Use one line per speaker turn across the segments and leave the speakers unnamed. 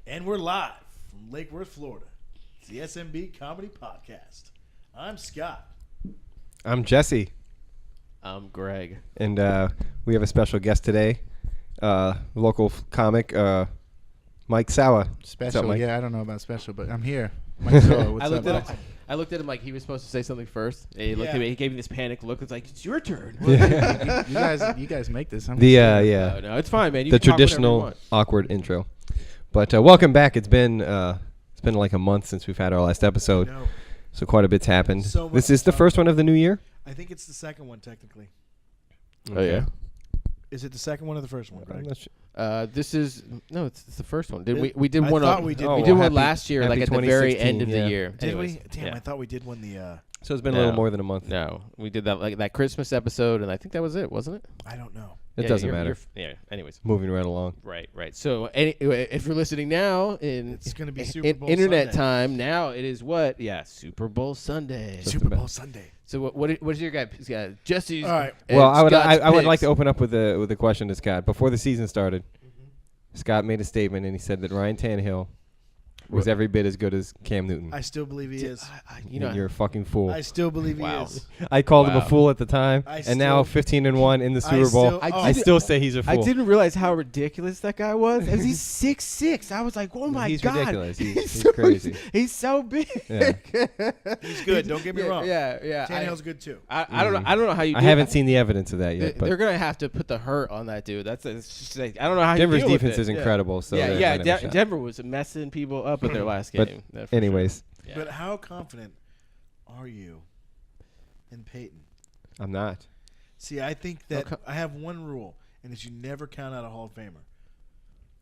And we're live from Lake Worth, Florida. It's the SMB Comedy Podcast. I'm Scott.
I'm Jesse.
I'm Greg.
And we have a special guest today, local comic, Mike Sawa.
Special,
Mike?
yeah, I don't know about special, but I'm here. Mike Sawa, what's up?
I looked at him like he was supposed to say something first. And he looked at me. He gave me this panic look. It's like, it's your turn.
you guys make this. I'm
Yeah.
No, it's fine, man. You
The
can talk whatever you
traditional
want.
awkward intro. But welcome back. It's been like a month since we've had our last episode, so quite a bit's happened.
So
This is the first one of the new year.
I think it's the second one, technically.
Oh, yeah?
Is it the second one or the first one,
I'm
Greg?
not sure.
It's the first one.
It-
We did
I
one.
thought we did
we
one.
did one
happy-
last year, like
happy
at the very
2016,
end of
yeah.
the year.
Did
Anyways,
we? Damn,
yeah.
I thought we did one the...
So it's been a little more than a month.
No, we did that like that Christmas episode, and I think that was it, wasn't it?
I don't know.
It
Yeah,
doesn't
you're-
matter.
Yeah. Anyways.
Moving right along.
Right. So, if you're listening now in
It's going to be Super Bowl
internet
Sunday.
time, now it is what? Yeah, Super Bowl Sunday.
Super Bowl Sunday.
So what is your guy? Jesse's.
All right.
and
Well, I would
Scott's
like to
picks.
open up with a question to Scott. Before the season started, Scott made a statement and he said that Ryan Tannehill was every bit as good as Cam Newton.
I still believe he is.
And you're a fucking fool.
I still believe
Wow.
he is.
I called him a
Wow.
fool at the time, and now 15-1 in the Super Bowl. I still say he's a fool.
I didn't realize how ridiculous that guy was. As he's 6'6". I was like, oh my
He's
god,
ridiculous. He's
so-
crazy.
He's so big.
Yeah.
He's good. Don't get me wrong.
Yeah.
Tannehill's good, too.
I don't know. I don't know how you.
I
do
haven't
that.
seen the evidence of that yet.
They're
But
gonna have to put the hurt on that dude. It's just like, I don't know how.
Denver's
you deal with
defense
it.
is incredible. So they might have a shot.
Denver was messing people up in their last
But
game. That's for
anyways,
sure.
But how confident are you in Peyton?
I'm not.
See, I think that I have one rule, and it's you never count out a Hall of Famer.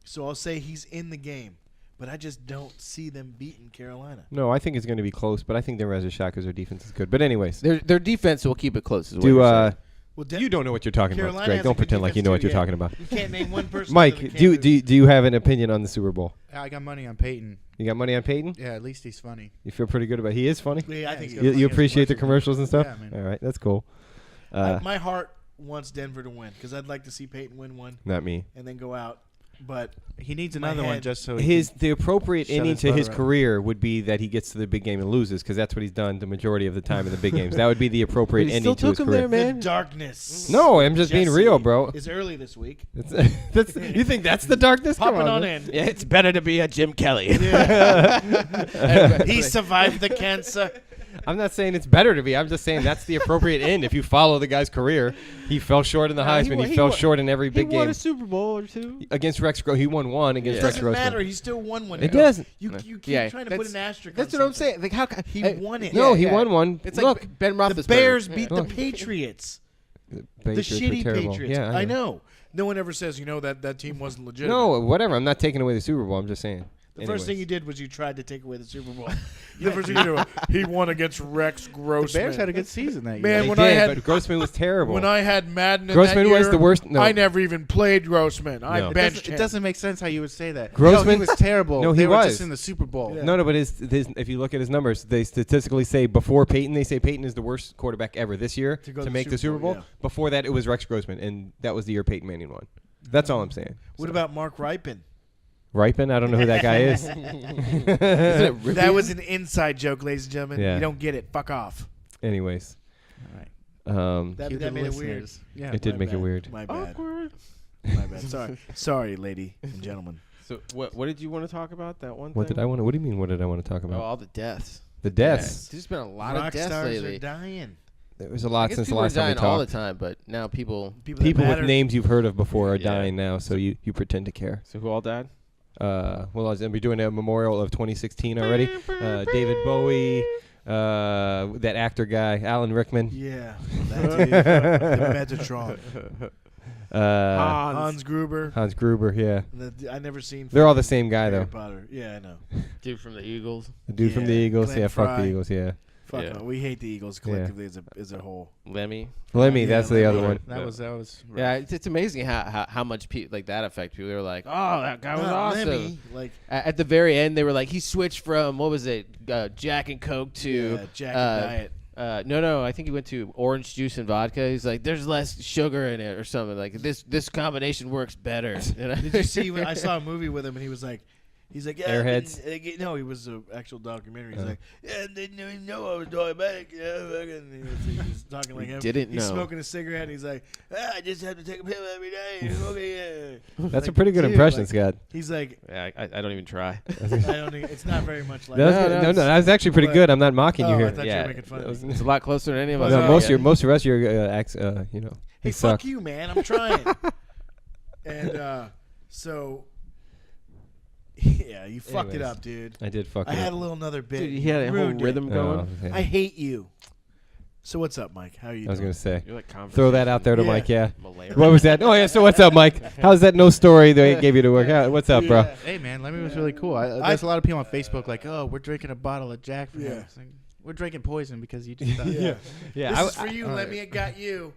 So I'll say he's in the game, but I just don't see them beating Carolina.
No, I think it's going to be close, but I think Denver has a shot because their defense is good. But anyways,
Their defense will keep it close. Is what you're saying.
Well,
you don't know what you're talking
Carolina
about, Greg.
has a
Don't
good
pretend like you know what
defense
you're
too,
talking about.
You can't name one person.
Mike, do you have an opinion on the Super Bowl?
I got money on Peyton.
You got money on Peyton?
Yeah, at least he's funny.
You feel pretty good about it? He is funny?
Yeah, I think
he's
he's
good.
You appreciate the commercials and stuff?
Yeah, man.
All right, that's cool.
My heart wants Denver to win because I'd like to see Peyton win one
Not me.
and then go out. But
He needs
My
another one
head-
just so he
The appropriate
shut
ending
his
to his
brother up.
career would be that he gets to the big game and loses because that's what he's done the majority of the time in the big games. That would be the appropriate
But he
ending
still
to his
took him
career.
there, man.
the darkness.
No, I'm just being
Jesse
real, bro.
Is early this week.
You think that's the darkness? Come
Popping on
man.
in.
Yeah, it's better to be a Jim Kelly.
He survived the cancer.
I'm not saying it's better to be. I'm just saying that's the appropriate end. If you follow the guy's career, he fell short in the Heisman. He fell short in every
He
big
won
game.
a Super Bowl or two.
Against Rex Grossman. He won one against
It
Rex
doesn't
Grossman.
matter. He still won one.
It doesn't.
You keep
Yeah,
trying to put an asterisk.
That's
on
what I'm
something.
saying. Like how
He
hey,
won it.
No,
yeah,
he
yeah.
won one.
It's
Look,
like Ben Roethlisberger.
The Bears beat the
Look.
Patriots. The
Patriots were
shitty
terrible.
Patriots.
Yeah,
I know. No one ever says, that team wasn't legit.
No, whatever. I'm not taking away the Super Bowl. I'm just saying.
The first thing you did was you tried to take away the Super Bowl. The first thing you did, he won against Rex Grossman.
The Bears had a good season that year.
Man,
They
when
did,
I had
but Grossman was terrible.
when I had Madden in
Grossman
that year,
was the worst. No,
I never even played Grossman.
No.
I
It
benched him.
It doesn't make sense how you would say that.
Grossman-
he was terrible.
No, he
they were
was.
just in the Super Bowl.
Yeah.
No, but his if you look at his numbers, they statistically say before Peyton, they say Peyton is the worst quarterback ever this year
To go
to
to
make the Super Bowl.
yeah.
Before that, it was Rex Grossman, and that was the year Peyton Manning won. That's all I'm saying.
What about Mark Ripon?
Ripon? I don't know who that guy is.
That was an inside joke, ladies and gentlemen.
Yeah.
You don't get it. Fuck off.
Anyways,
All right.
That,
Cue
that
the
made it weird.
listeners. Yeah.
it did
My
make it
bad.
weird.
My bad.
Awkward.
My bad. Sorry, lady and gentlemen.
So what did you want to talk about? That one.
What
thing?
did I want? What do you mean? What did I want to talk
Oh,
about?
all the deaths.
The deaths.
There's been a lot
Rock
of deaths
stars
lately.
are dying.
There was a
I
lot
guess
since the
people are
last time we
dying all the
talked.
time, but now people.
That
People with
matter.
names you've heard of before are
Yeah.
dying now, so you pretend to care.
So who all died?
Well, I was going to be doing a memorial of 2016 already. David Bowie, that actor guy, Alan Rickman.
Yeah. That dude. The Metatron. Hans Gruber.
Hans Gruber, yeah.
I never seen.
They're all the same guy,
Harry
though.
Potter. Yeah, I know.
Dude from the Eagles.
The dude from the
Yeah,
Eagles,
Glenn
yeah, fuck
Fry.
the Eagles, yeah.
Fuck
Yeah.
no. We hate the Eagles collectively as a whole.
Lemmy.
Lemmy,
Yeah,
that's the other
Lemmy.
one.
That was rough.
Yeah, it's amazing how much like that affect people. They're like, oh, that guy was
Not
awesome.
Lemmy, like
At the very end, they were like, he switched from what was it, Jack and Coke to
yeah, Jack and Diet.
no, I think he went to orange juice and vodka. He's like, there's less sugar in it or something. Like this combination works better. You know?
Did you see when I saw a movie with him and he was like, He's like, yeah,
Airheads?
No, he was an actual documentary. He's
Uh.
like, yeah, they didn't know I was diabetic. He was talking like him.
Didn't
He's
know.
smoking a cigarette. And he's like, I just have to take a pill every day. Okay, yeah.
That's a
Like,
pretty good
dude,
impression,
like,
Scott.
He's like,
Yeah, I don't even try.
I don't think it's not very much like
That was
that.
good. No, that was actually pretty
But-
good. I'm not mocking you
Oh, I
here.
thought you
Yeah.
were making fun
That
of
was-
me.
It's a lot closer than any of us.
No,
Oh,
most
yeah.
of the rest of your acts,
Hey,
they
fuck
suck.
you, man. I'm trying. And so, yeah, you fucked it
Anyways.
up, dude.
I did fuck
I
it
had
up.
a little another bit.
Dude, he had a whole
Ruined it.
rhythm going.
Oh, yeah.
I hate you. So what's up, Mike? How are you
I was
doing?
gonna say,
You're like
throw that out there to
Yeah.
Mike. Yeah.
Malaria.
What was that? Oh yeah. So what's up, Mike? How's that no story they gave you to work out? What's up, bro?
Yeah.
Hey man, Lemmy was really cool. There's a lot of people on Facebook like, oh, we're drinking a bottle of Jack for him.
Yeah.
It's like, we're drinking poison because you just thought.
Yeah.
Yeah.
This
I,
is for you. Let me. It got you.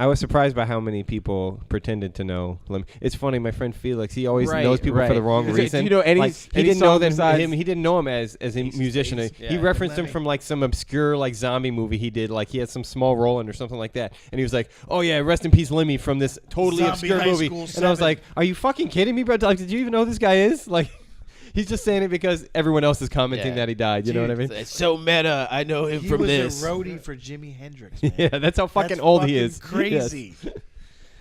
I was surprised by how many people pretended to know. It's funny. My friend Felix, he always
Right,
knows people for the
right.
wrong
Is it-
reason.
do you know any-
Like, he
any
didn't know
song
that
besides
him. He didn't know him as a
Ace of
musician.
Spades?
He
Yeah.
referenced him
Lemmy.
from like some obscure like zombie movie he did. Like he had some small role in or something like that. And he was like, "Oh yeah, rest in peace, Lemmy," from this totally
Zombie
obscure
High
movie.
School
And I was
7.
like, "Are you fucking kidding me, bro? Like, did you even know who this guy is?" Like. He's just saying it because everyone else is commenting
Yeah.
that he died. You know what I mean?
It's so meta. I know him
He
from
was
this.
a roadie for Jimi Hendrix. Man.
Yeah, that's how fucking
That's
old he
fucking
is.
Crazy.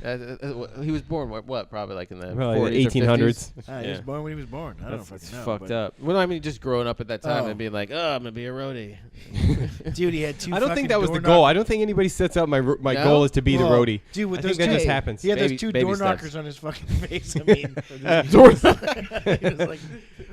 He was born what? Probably like in the
Probably
40s or
1800s.
50s.
He was
Yeah.
born when he was born. I don't
That's
fucking know.
fucked
but-
up. Well, I mean, just growing up at that time
Oh.
and being like, oh, I'm gonna be a roadie.
Dude, he had two.
I don't think
fucking
that was the
door
goal.
knock-
I don't think anybody sets out my
No?
goal is to be the
Well,
roadie.
Dude, with
I
those
think that
two,
just happens.
He had those
Baby-
two
baby
door
steps.
knockers on his fucking face. I mean,
Door-
he was like,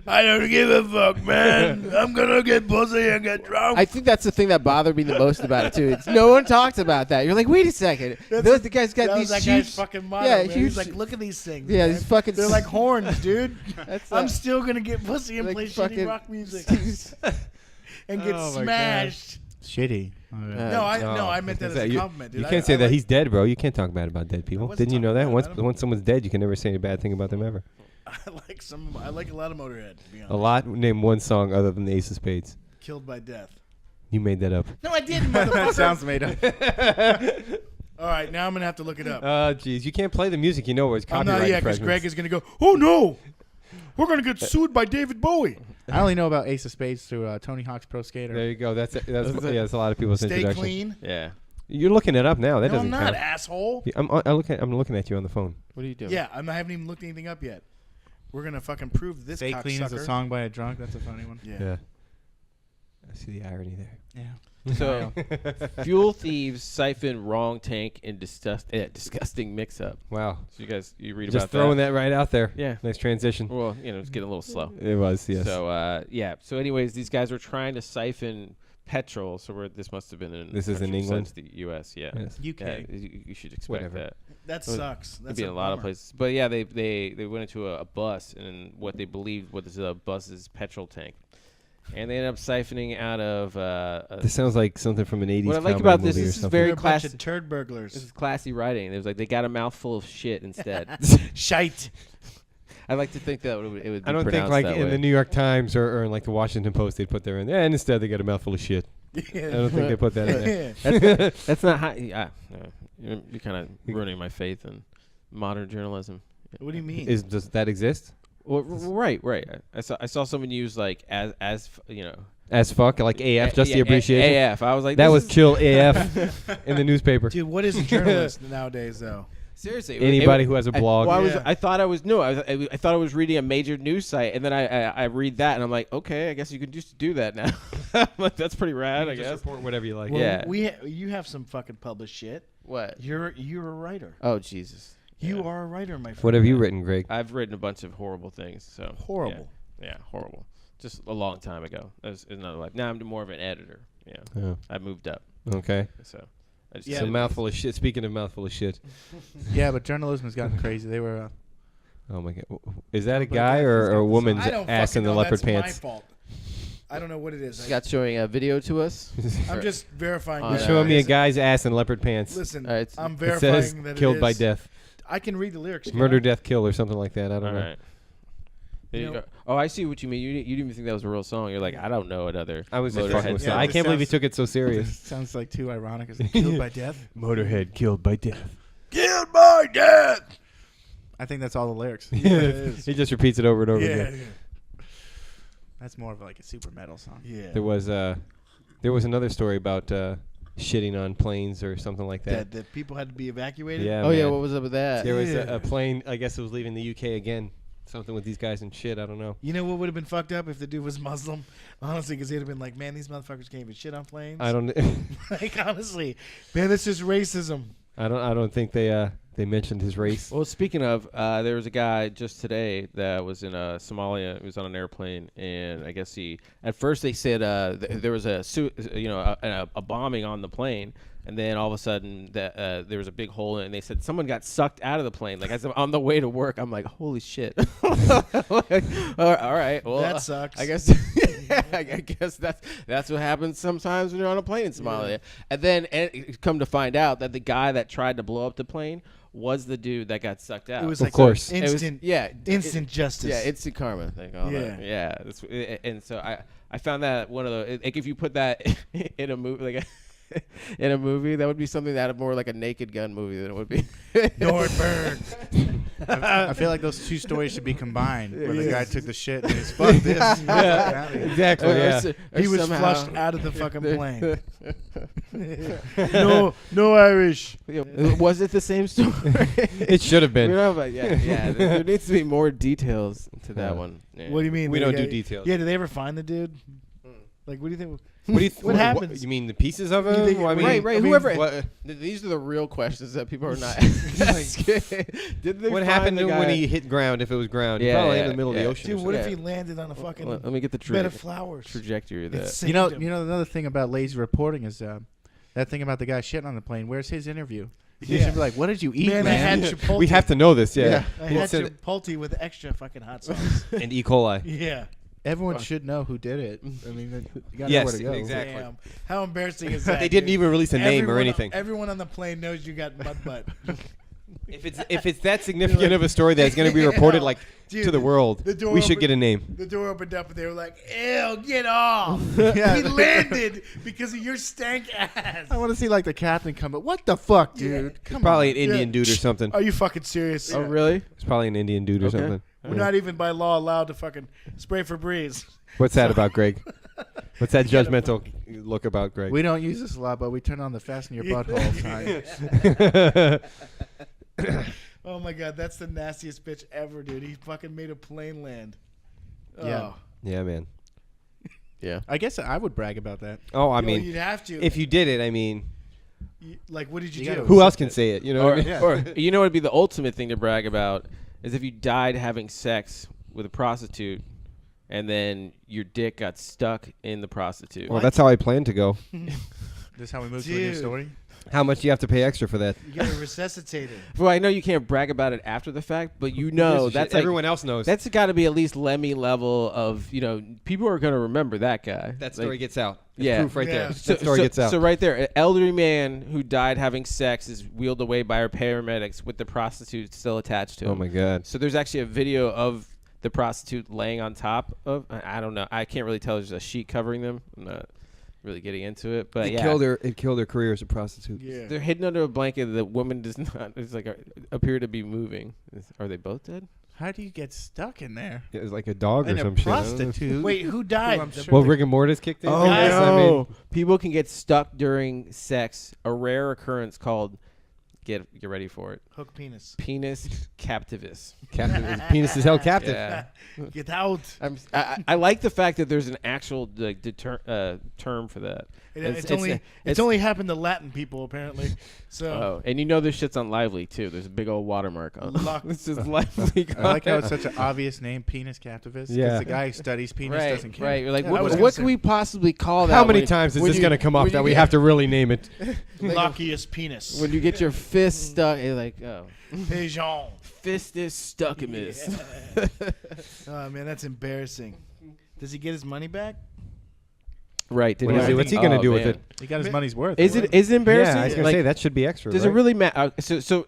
I don't give a fuck, man. I'm gonna get pussy and get drunk.
I think that's the thing that bothered me the most about it too. It's, no one talks about that. You're like, wait a second. The guy's got
that
these
was that
huge.
guy's fucking motto.
yeah,
man. He was
huge-
like, look at these things.
Yeah,
man.
these fucking.
They're like horns, dude.
That's
I'm still gonna get pussy and
like
play shitty
fucking-
rock music and get
Oh my
smashed.
Shitty.
No, I meant that as a compliment, dude.
You can't say
I
that.
like-
He's dead, bro. You can't talk bad about dead people.
wasn't
Didn't you know
talking
that?
bad
Once
about 'em.
once someone's dead, you can never say a bad thing about them ever.
I like a lot of Motorhead. To be honest.
A lot. Name one song other than the Ace of Spades.
Killed by Death.
You made that up.
No, I didn't,
that
motherfucker.
sounds made up.
All right, now I'm gonna have to look it up.
Jeez, you can't play the music. You know where it's
I'm
copyright
not yet because
infringements.
Greg is gonna go. Oh no, we're gonna get sued by David Bowie.
I only know about Ace of Spades through Tony Hawk's Pro Skater.
There you go. That's that's a lot of people's
Stay
introduction.
clean.
Yeah.
You're looking it up now. That
No,
doesn't
I'm not,
count.
asshole.
I'm looking at you on the phone.
What are you doing?
Yeah, I haven't even looked anything up yet. We're gonna fucking prove this
Stay Clean is a
cocksucker.
song by a drunk. That's a funny one.
Yeah.
I see the irony there.
Yeah.
So, fuel thieves siphon wrong tank in disgusting mix-up.
Wow.
So you read
Just
about
throwing
that.
that right out there.
Yeah.
Nice transition.
Well, it's getting a little slow.
It was, yes.
So yeah. So anyways, these guys were trying to siphon petrol. So this must have been in.
This is in
from
England?
the U.S. Yeah.
Yes.
UK.
Yeah, you should expect
Whatever.
that.
That
Well,
sucks.
Could
That's
be in a lot of
bummer.
places. But yeah, they went into a bus, and what they believed was a bus's petrol tank, and they ended up siphoning out of.
This sounds like something from an 80s
What I like
comedy
about this
movie or
is
something.
very
They're a bunch
classy.
of turd
This
burglars.
is classy writing. It was like they got a mouthful of shit instead.
Shite.
I like to think that it would be
I don't think
pronounced
like
that
in
way.
the New York Times or in like the Washington Post they'd put there in there, and instead they got a mouthful of shit. I don't think they put that in there.
That's not how. You're kind of ruining my faith in modern journalism.
What do you mean?
Does that exist?
Well, right. I saw someone use like as
As fuck, like AF, just the abbreviation.
AF. I was like,
That
this
was
is-
chill AF in the newspaper.
Dude, what is a journalist nowadays, though?
Seriously,
Anybody who has a blog.
Yeah.
I thought I thought I was reading a major news site, and then I read that, and I'm like, okay, I guess you can just do that now. I'm like, that's pretty rad, I
Just
guess.
report whatever you like.
Well,
Yeah.
you have some fucking published shit.
What?
You're a writer.
Oh Jesus.
You
Yeah.
are a writer, my friend.
What have you written, Greg?
I've written a bunch of horrible things. So
Horrible.
Yeah, horrible. Just a long time ago. That's another life. Now I'm more of an editor. Yeah,
Oh,
I moved up.
okay.
So. I just
Yeah.
So
edit
mouthful of shit. Speaking of mouthful of shit.
Yeah, but journalism has gotten crazy. They were.
Oh my god. Is that a
But
guy
that-
or a woman's
I don't
ass
fucking
in the
know.
leopard
That's
pants?
my fault. I don't know what it is.
Scott's showing a video to us.
I'm just verifying.
You're
You're
that
showing
it
me a
is.
guy's ass in leopard pants.
Listen,
It's-
I'm
It
verifying
says
that
killed
it
by
is.
death.
I can read the lyrics. can
Murder,
I?
death, kill, or something like that. I don't
All
know.
right. There
You
you
know-
go. Oh, I see what you mean. You didn't even think that was a real song. You're like, I don't know another.
I was just
Motorhead
fucking with
song.
Scott. I
this
can't believe he
sounds-
took it so
This
serious.
sounds like too ironic. Is it killed by death?
Motorhead killed by death.
Killed by death.
I think that's all the lyrics.
Yeah, it is.
He just repeats it over and over
Yeah,
again.
yeah.
That's more of like a super metal song.
Yeah.
There was another story about shitting on planes or something like that.
That people had to be evacuated.
Yeah.
Oh yeah,
man.
what was up with that?
There was
Yeah.
a plane. I guess it was leaving the UK again. Something with these guys and shit. I don't know.
You know what would have been fucked up if the dude was Muslim? Honestly, because he'd have been like, man, these motherfuckers can't even shit on planes.
I don't.
Like, honestly, man, that's just racism.
I don't think they mentioned his race.
Well, speaking of, there was a guy just today that was in Somalia. He was on an airplane, and I guess at first they said there was a bombing on the plane, and then all of a sudden there was a big hole in it, and they said someone got sucked out of the plane. Like, as I'm on the way to work, I'm like, holy shit. Like, all right, well,
That sucks.
I guess I guess that's what happens sometimes when you're on a plane in Somalia.
Yeah.
And then come to find out that the guy that tried to blow up the plane was the dude that got sucked out.
It was
Of
like
course.
It was-
instant,
yeah,
instant justice.
yeah, instant karma. Like, all that.
Yeah.
Yeah. And so I found that one of the, like, if you put that in a movie, like in a movie, that would be something that more like a Naked Gun movie than it would be.
Nordberg.
I feel like those two stories should be combined. Where the guy took the shit and he's fuck this.
Yeah, exactly. Yeah.
He was
somehow-
flushed out of the fucking plane. no Irish.
Was it the same story?
It should have
You
been.
know, but yeah. There needs to be more details to that
Yeah.
one. Yeah.
What do you mean?
We
Did
don't
they
do details.
Yeah, did they ever find the dude? Like, what do you think?
What do you
What happens?
You mean the pieces of
You
him?
think-
Well, I mean,
Right.
I mean,
Whoever.
what-
These are the real questions that people are not asking. Did they
What
find
happened
the
to him
guy?
when he hit ground? If it was ground,
Yeah,
probably
yeah,
in the middle of
yeah.
the ocean.
Dude,
or
what
something.
if he landed on a fucking
Let me get the
bed of flowers?
trajectory of that.
It
You know,
saved him.
another thing about lazy reporting is that thing about the guy shitting on the plane. Where's his interview? You
Yeah.
should be like, what did you eat,
Man, I
man?
had Chipotle.
We have to know this, yeah.
I
He
had
said-
Chipotle with extra fucking hot sauce.
and E. coli.
Yeah.
Everyone should know who did it. I mean, you gotta
Yes,
know where to go.
exactly.
Damn. How embarrassing is that?
They didn't
dude?
even release a name or
Everyone-
anything.
Everyone on the plane knows you got mud butt.
If it's that significant of a story that's going to be reported like
Dude,
to the world,
the door
we should
opened-
get a name.
The door opened up and they were like, "Ew, get off!"
Yeah.
We landed because of your stank ass.
I want to see like the captain come, but what the fuck, dude? Come
Probably
on.
an Indian
Yeah.
dude or something.
Are you fucking serious?
Oh, really?
It's probably an Indian dude or
Okay.
something.
We're not even by law allowed to fucking spray Febreze.
What's that about, Greg? What's that judgmental look about, Greg?
We don't use this a lot, but we turn on the fasten your butthole sign.
Oh my god, that's the nastiest bitch ever, dude. He fucking made a plane land.
Yeah.
Oh.
Yeah, man.
Yeah.
I guess I would brag about that.
Oh, I
Yo,
mean,
you'd have to.
if you did it, I mean,
like, what did you
You
do?
gotta-
who else can say it? You know what I mean?
Yeah.
Or you know what would be the ultimate thing to brag about is if you died having sex with a prostitute and then your dick got stuck in the prostitute.
Well, that's how I plan to go.
This is how we move to a new
Dude.
story.
How much do you have to pay extra for that?
You gotta resuscitate it.
Well, I know you can't brag about it after the fact, but you know that's like,
everyone else knows.
that's got to be at least Lemmy level of, people are going to remember that guy.
That story
Like,
gets out. That's
Yeah.
proof right
Yeah.
there.
So,
That story
so-
gets out.
so right there, an elderly man who died having sex is wheeled away by our paramedics with the prostitute still attached to him.
Oh my God.
So there's actually a video of the prostitute laying on top of. I don't know. I can't really tell. There's a sheet covering them. I'm not really getting into it, but
It
yeah,
killed her. It killed her career as a prostitute.
Yeah.
they're hidden under a blanket. The woman does not. It's like appear to be moving. Are they both dead?
How do you get stuck in there?
It was like a dog or
And a
some shit. I don't know.
prostitute.
Wait, who died?
I'm
The-
sure
Well,
they-
rigor mortis kicked in.
Oh
Guys,
I mean,
People can get stuck during sex. A rare occurrence called. Get ready for it.
Hook penis.
Penis captivus.
captive. His penis is held captive.
Yeah.
Get out.
I like the fact that there's an actual like term for that.
It's only happened to Latin people apparently. So
Oh, and this shit's on Lively too. There's a big old watermark on.
Lock-
This is Lively.
I like how it's such an obvious name, penis captivus.
Yeah.
Because the guy who studies penis doesn't care.
right. You're like,
Yeah, I
what,
was
what
gonna
can
say-
we possibly call that?
How many
when-
times is
when
this
you-
going to come up
when
that
you
we
get-
have to really name it?
Lockiest penis.
When you get your fist stuck, you're like, oh,
Pigeon.
fist is stuck in this.
Oh man, that's embarrassing. Does he get his money back?
Right. Did
What is he- what's he gonna do with it?
He got his money's worth.
Is it embarrassing?
Yeah, I was going to
Like,
say that should be extra.
does
right?
it really matter? So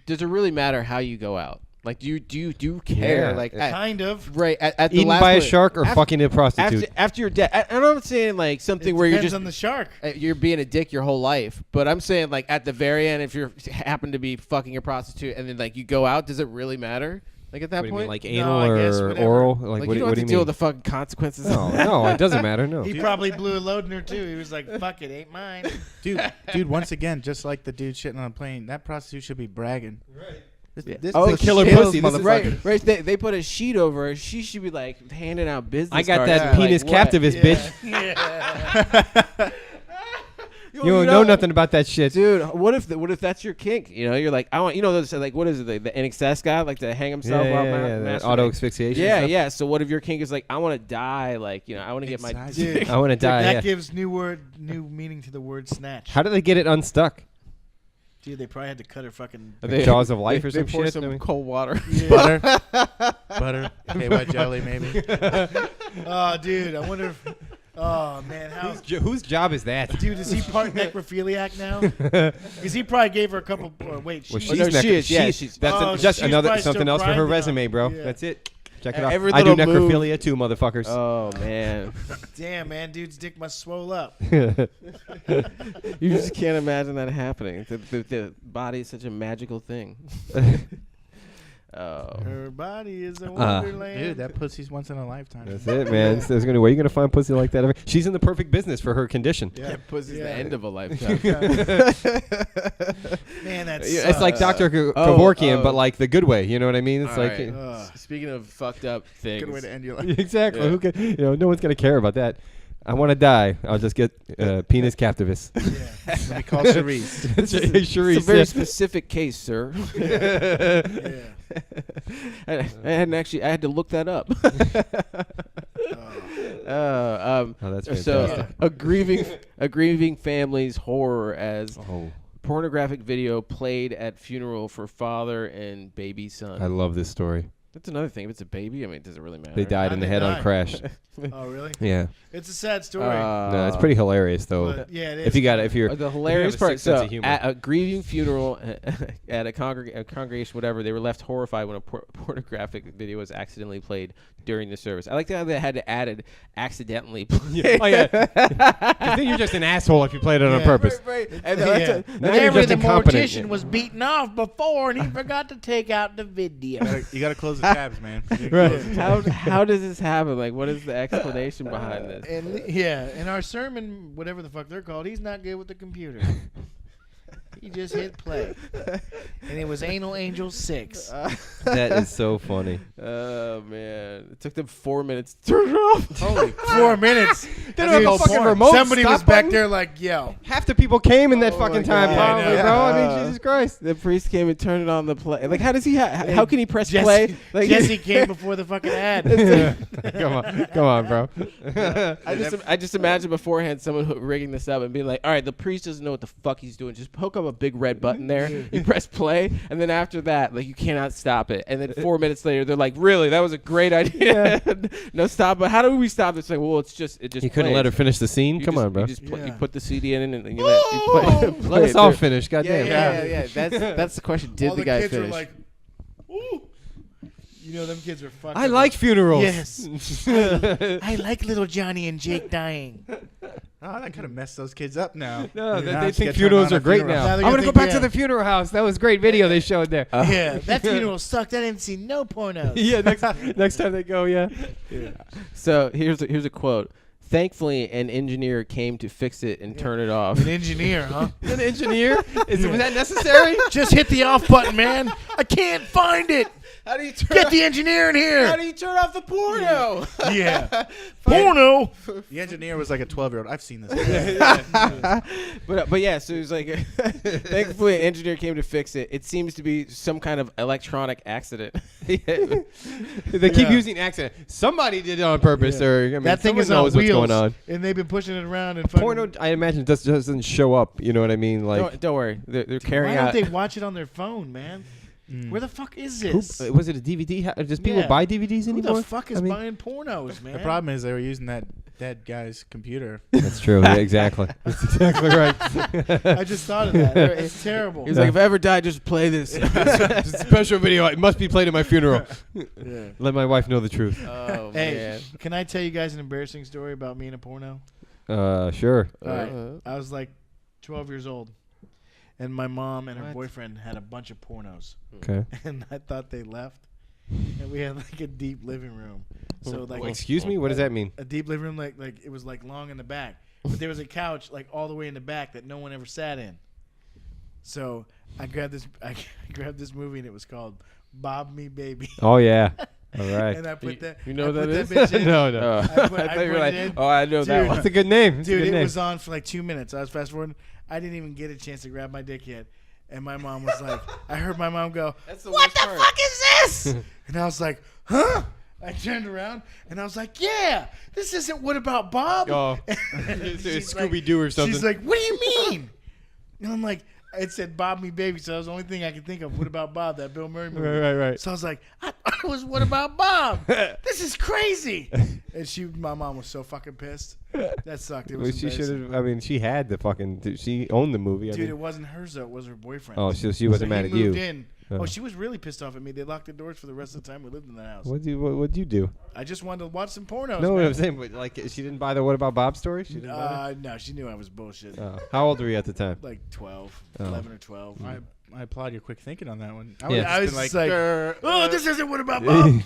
does it really matter how you go out? Like, do you care?
Yeah.
Like,
Kind of.
right at the
Eaten
last
by a
minute.
shark or
After-
fucking a prostitute?
After you're dead. I'm not saying like something
It
where you're
depends
just
on the shark.
you're being a dick your whole life, but I'm saying like at the very end, if you happen to be fucking a prostitute and then like you go out, does it really matter? Like at that
What do you
point,
mean, like
No,
anal
I guess
or
whatever.
oral?
like
Like
you
what,
don't
what
have
do
to
you
deal
mean?
with the fucking consequences.
No, no, it doesn't matter. No.
He probably blew a load in her too. He was like, "Fuck it, ain't mine."
Dude. Once again, just like the dude shitting on a plane, that prostitute should be bragging.
Right.
This
Oh,
pussy
killer
kills
pussy. This is
right. They put a sheet over her. She should be like handing out business.
I got
cards.
that
Like,
penis
what?
captivist, bitch.
Yeah.
You don't know nothing about that shit.
Dude, what if that's your kink? You know, you're like, I want, you know, those like, what is it, the NXS guy, like to hang himself while
that auto asphyxiation.
Yeah,
stuff.
yeah. So what if your kink is like, I want to die, like, you know, I want to get my
Exactly.
dick.
I want to die.
That
Yeah.
gives new meaning to the word snatch.
How do they get it unstuck?
Dude, they probably had to cut her fucking.
They-
Jaws of Life or
they
some
pour
shit?
some
I mean-
cold water.
Yeah.
Butter, KY jelly, maybe.
Oh, dude, I wonder if. Oh man, how?
Whose job is that?
Dude, is he part necrophiliac now? Because he probably gave her a couple. Wait,
Well,
she.
no, she is. Yeah, she's.
That's
Oh,
just
she's
another
probably
something
still
else for her
grinding on
resume,
it.
bro.
Yeah.
That's it. Check it out.
Every
I do
little move.
necrophilia too, motherfuckers.
Oh man,
Damn, man, dude's dick must swell up.
you just can't imagine that happening. The body is such a magical thing. Oh.
Her body is a wonderland.
Dude, that pussy's once in a lifetime.
That's it, man. There's gonna where you gonna find pussy like that ever? She's in the perfect business for her condition.
Yeah.
Pussy's
Yeah.
the end of a lifetime.
Man, that's.
Yeah,
It's like Dr. Kevorkian,
oh.
but like the good way. You know what I mean? It's
All
like
right. Speaking of fucked up things,
Good way to end your life.
exactly.
Yeah.
Who can, no one's gonna care about that. I want to die. I'll just get penis captivist.
Yeah.
Let me call Charisse.
Charisse,
it's a very
yeah.
specific case, sir.
Yeah.
I had to look that up.
Oh, that's fantastic.
So a grieving family's horror as
Oh,
pornographic video played at funeral for father and baby son.
I love this story.
That's another thing. If it's a baby, I mean, does it really matter?
They died in the
How'd they
head-on
die?
crash.
Oh, really?
Yeah.
It's a sad story.
No, it's pretty hilarious though.
But, yeah, it is.
If you got, if you're,
The hilarious
if you have a
part.
sick sense
So
of humor.
at a grieving funeral at a congregation, whatever, they were left horrified when a pornographic video was accidentally played during the service. I like how they had to add it accidentally played.
Oh yeah. I think you're just an asshole if you played it on
Yeah.
purpose.
Right. And
Yeah.
Now you're
Mary
just
the
incompetent.
mortician was beaten off before, and he forgot to take out the video.
You gotta close the tabs, man.
Right.
How does this happen? Like, what is the explanation behind this?
And in our sermon, whatever the fuck they're called, he's not good with the computer. He just hit play, and it was Anal Angel 6.
That is so funny.
Oh man, it took them 4 minutes to turn it off.
Holy 4 minutes.
They don't have a
Dude,
fucking remote
Somebody
stop
was back
button?
there like, yo.
Half the people came in that
Oh
fucking
my
time,
God.
probably,
Yeah.
bro. I mean, Jesus Christ.
The priest came and turned it on the play. Like, how does he? How can he press
Jesse,
play? Like,
Jesse came before the fucking ad.
Come on, bro.
I just imagine beforehand someone rigging this up and being like, all right, the priest doesn't know what the fuck he's doing. Just hook up a big red button there. You press play, and then after that, like, you cannot stop it. And then 4 minutes later, they're like, really? That was a great idea. No, stop. But how do we stop this? Like, well, it just
You couldn't let her finish the scene?
You
Come
just-
on, bro.
You just you
Yeah.
put the CD in and you play
Let us
it.
all
There-
finish, goddamn.
Yeah. That's the question. Did
All
the
the
guy
kids
finish?
were like, ooh. You know, them kids are fucking.
I like funerals.
Yes. I like little Johnny and Jake dying.
Oh, that could have messed those kids up now.
No,
You know,
they
just
think
get turned
funerals
on
are
at
great
funerals.
now.
Now
I'm
they're
going
gonna
to go
think,
back to
yeah.
the funeral house. That was a great video they showed there.
Yeah, that funeral sucked. I didn't see no pornos.
Yeah, next time they go, yeah.
So here's a quote. Thankfully, an engineer came to fix it and turn it off.
An engineer, huh?
An engineer? Was that necessary?
Just hit the off button, man. I can't find it.
How do you turn?
Get the engineer in here.
you turn off the porno?
Yeah. Porno.
The engineer was like a 12-year-old. I've seen this.
But yeah, so it was like, thankfully, an engineer came to fix it. It seems to be some kind of electronic accident.
They keep
Yeah.
using accident. Somebody did it on purpose,
Yeah.
or I mean,
That thing
someone
is on
knows what's
wheels,
going on.
and they've been pushing it around and fucking.
Porno, I imagine, doesn't show up. You know what I mean? Like,
Don't worry, they're
Why
carrying
don't
out.
they watch it on their phone, man? Where the fuck is this?
was it a DVD? Does people
Yeah.
buy DVDs
Who
anymore?
the fuck is
I mean,
buying pornos, man?
The problem is they were using that dead guy's computer.
That's true. Yeah, exactly. That's exactly right.
I just thought of that. It's terrible.
He was like, if I ever die, just play this.
It's a special video. It must be played at my funeral.
Yeah.
Let my wife know the truth.
Oh
Hey,
man.
can I tell you guys an embarrassing story about me and a porno?
Sure.
All right. I was like 12 years old, and my mom and her
What?
boyfriend had a bunch of pornos,
Okay.
and I thought they left, and we had like a deep living room. So like,
Excuse me, what does that mean?
a deep living room, like it was like long in the back, but there was a couch like all the way in the back that no one ever sat in. So I grabbed this movie and it was called Bob Me Baby.
Oh yeah. All right.
And I put that.
You know
I
what
put
that
that
is?
bitch in.
No, no.
I
thought
thought you were
it
like,
in.
oh, I know that
Dude,
one.
That's a good name. It's a
Dude,
good
it
name.
was on for like 2 minutes. I was fast forwarding. I didn't even get a chance to grab my dick yet. And my mom was like, I heard my mom go, "What the fuck is this?" And I was like, "Huh?" I turned around and I was like, "Yeah, this isn't What About Bob?"
Oh.
And
It's
she's like-
Scooby-Doo or something.
She's like, "What do you mean?" And I'm like, it said Bob Me Baby, so that was the only thing I could think of. What About Bob? That Bill Murray movie.
Right.
So I was like, I was What About Bob? This is crazy. And my mom was so fucking pissed. That sucked. It was
Well, she should
embarrassing.
have. I mean, she had the fucking. She owned the movie. I
Dude,
mean.
it wasn't hers though. It was her boyfriend.
Oh, so she wasn't mad
he
at you.
moved in.
Oh.
Oh, she was really pissed off at me. They locked the doors for the rest of the time we lived in the house.
What'd you do?
I just wanted to watch some pornos.
No, what
man.
I'm saying, but like, she didn't buy the What About Bob story. She didn't buy
No, she knew I was bullshit.
that? Oh. How old were you at the time?
Like 12,
Oh.
11 or 12.
I applaud your quick thinking on that one.
Yeah.
I was
just
just like, oh, this isn't What About Bob.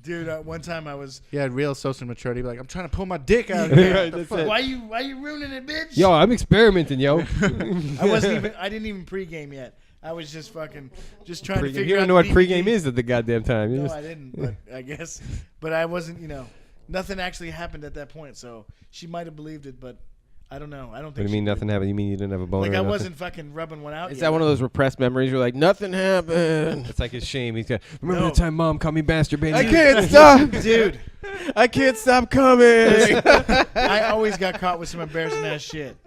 Dude, one time I was.
you had real social maturity. Like, I'm trying to pull my dick out of here.
Right,
What the
that's
fuck?
it.
Why you ruining it, bitch?
Yo, I'm experimenting, yo.
I didn't even pregame yet. I was just trying to
Pregame.
figure
You
out
don't know what
the
pregame
DVD.
is at the goddamn time. You
No,
just-
I didn't. But I guess, but I wasn't. Nothing actually happened at that point. So she might have believed it, but I don't know. I don't
What
think.
do you
she
mean
did.
nothing happened? You mean you didn't have a boner?
Like
or
I
nothing?
wasn't fucking rubbing one out.
Is
yet.
that one of those repressed memories? You're like, nothing happened.
It's like his shame. He's got. Remember
No.
the time Mom caught me masturbating?
I can't stop,
dude?
I can't stop coming.
I always got caught with some embarrassing ass shit.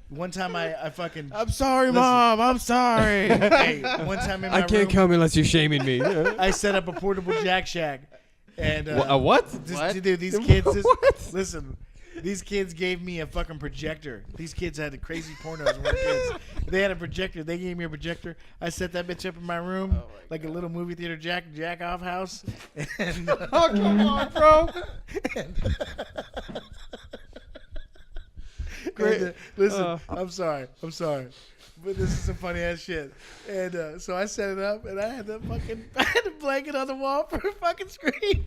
One time I fucking.
I'm sorry,
Listen.
Mom. I'm sorry.
Hey, one time in my
I can't
room,
come unless you're shaming me.
I set up a portable Jack Shack, and
A what?
Dude, these kids. Listen, these kids gave me a fucking projector. These kids had the crazy pornos when we were kids. They had a projector. They gave me a projector. I set that bitch up in my room like a little movie theater jack off house. And,
Oh, come on, bro.
And, listen, I'm sorry, but this is some funny ass shit. And so I set it up, and I had the blanket on the wall for a fucking screen,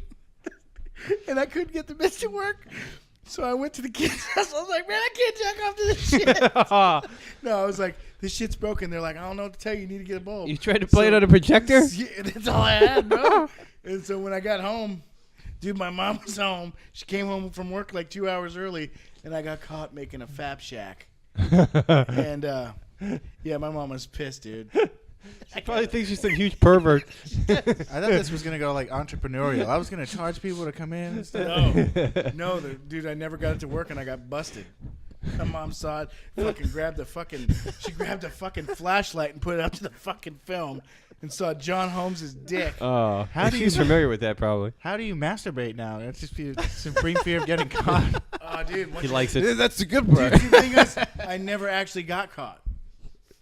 and I couldn't get the bitch to work. So I went to the kids' house. I was like, man, I can't jack off to this shit. No, I was like, this shit's broken. They're like, I don't know what to tell you. You need to get a bulb.
You tried to play it on a projector?
Yeah, that's all I had, bro. And so when I got home, dude, my mom was home. She came home from work like 2 hours early, and I got caught making a Fab Shack. And yeah, my mom was pissed, dude.
She probably thinks you're some huge pervert.
I thought this was gonna go like entrepreneurial. I was gonna charge people to come in and stuff.
No, dude, I never got it to work, and I got busted. My mom saw it, she grabbed a fucking flashlight and put it up to the fucking film, and saw John Holmes' dick.
Oh,
How do
she's
you-
familiar with that probably.
How do you masturbate now? That's just supreme fear of getting caught.
Oh, dude,
He likes it.
That's the good
Dude,
part.
the thing is, I never actually got caught.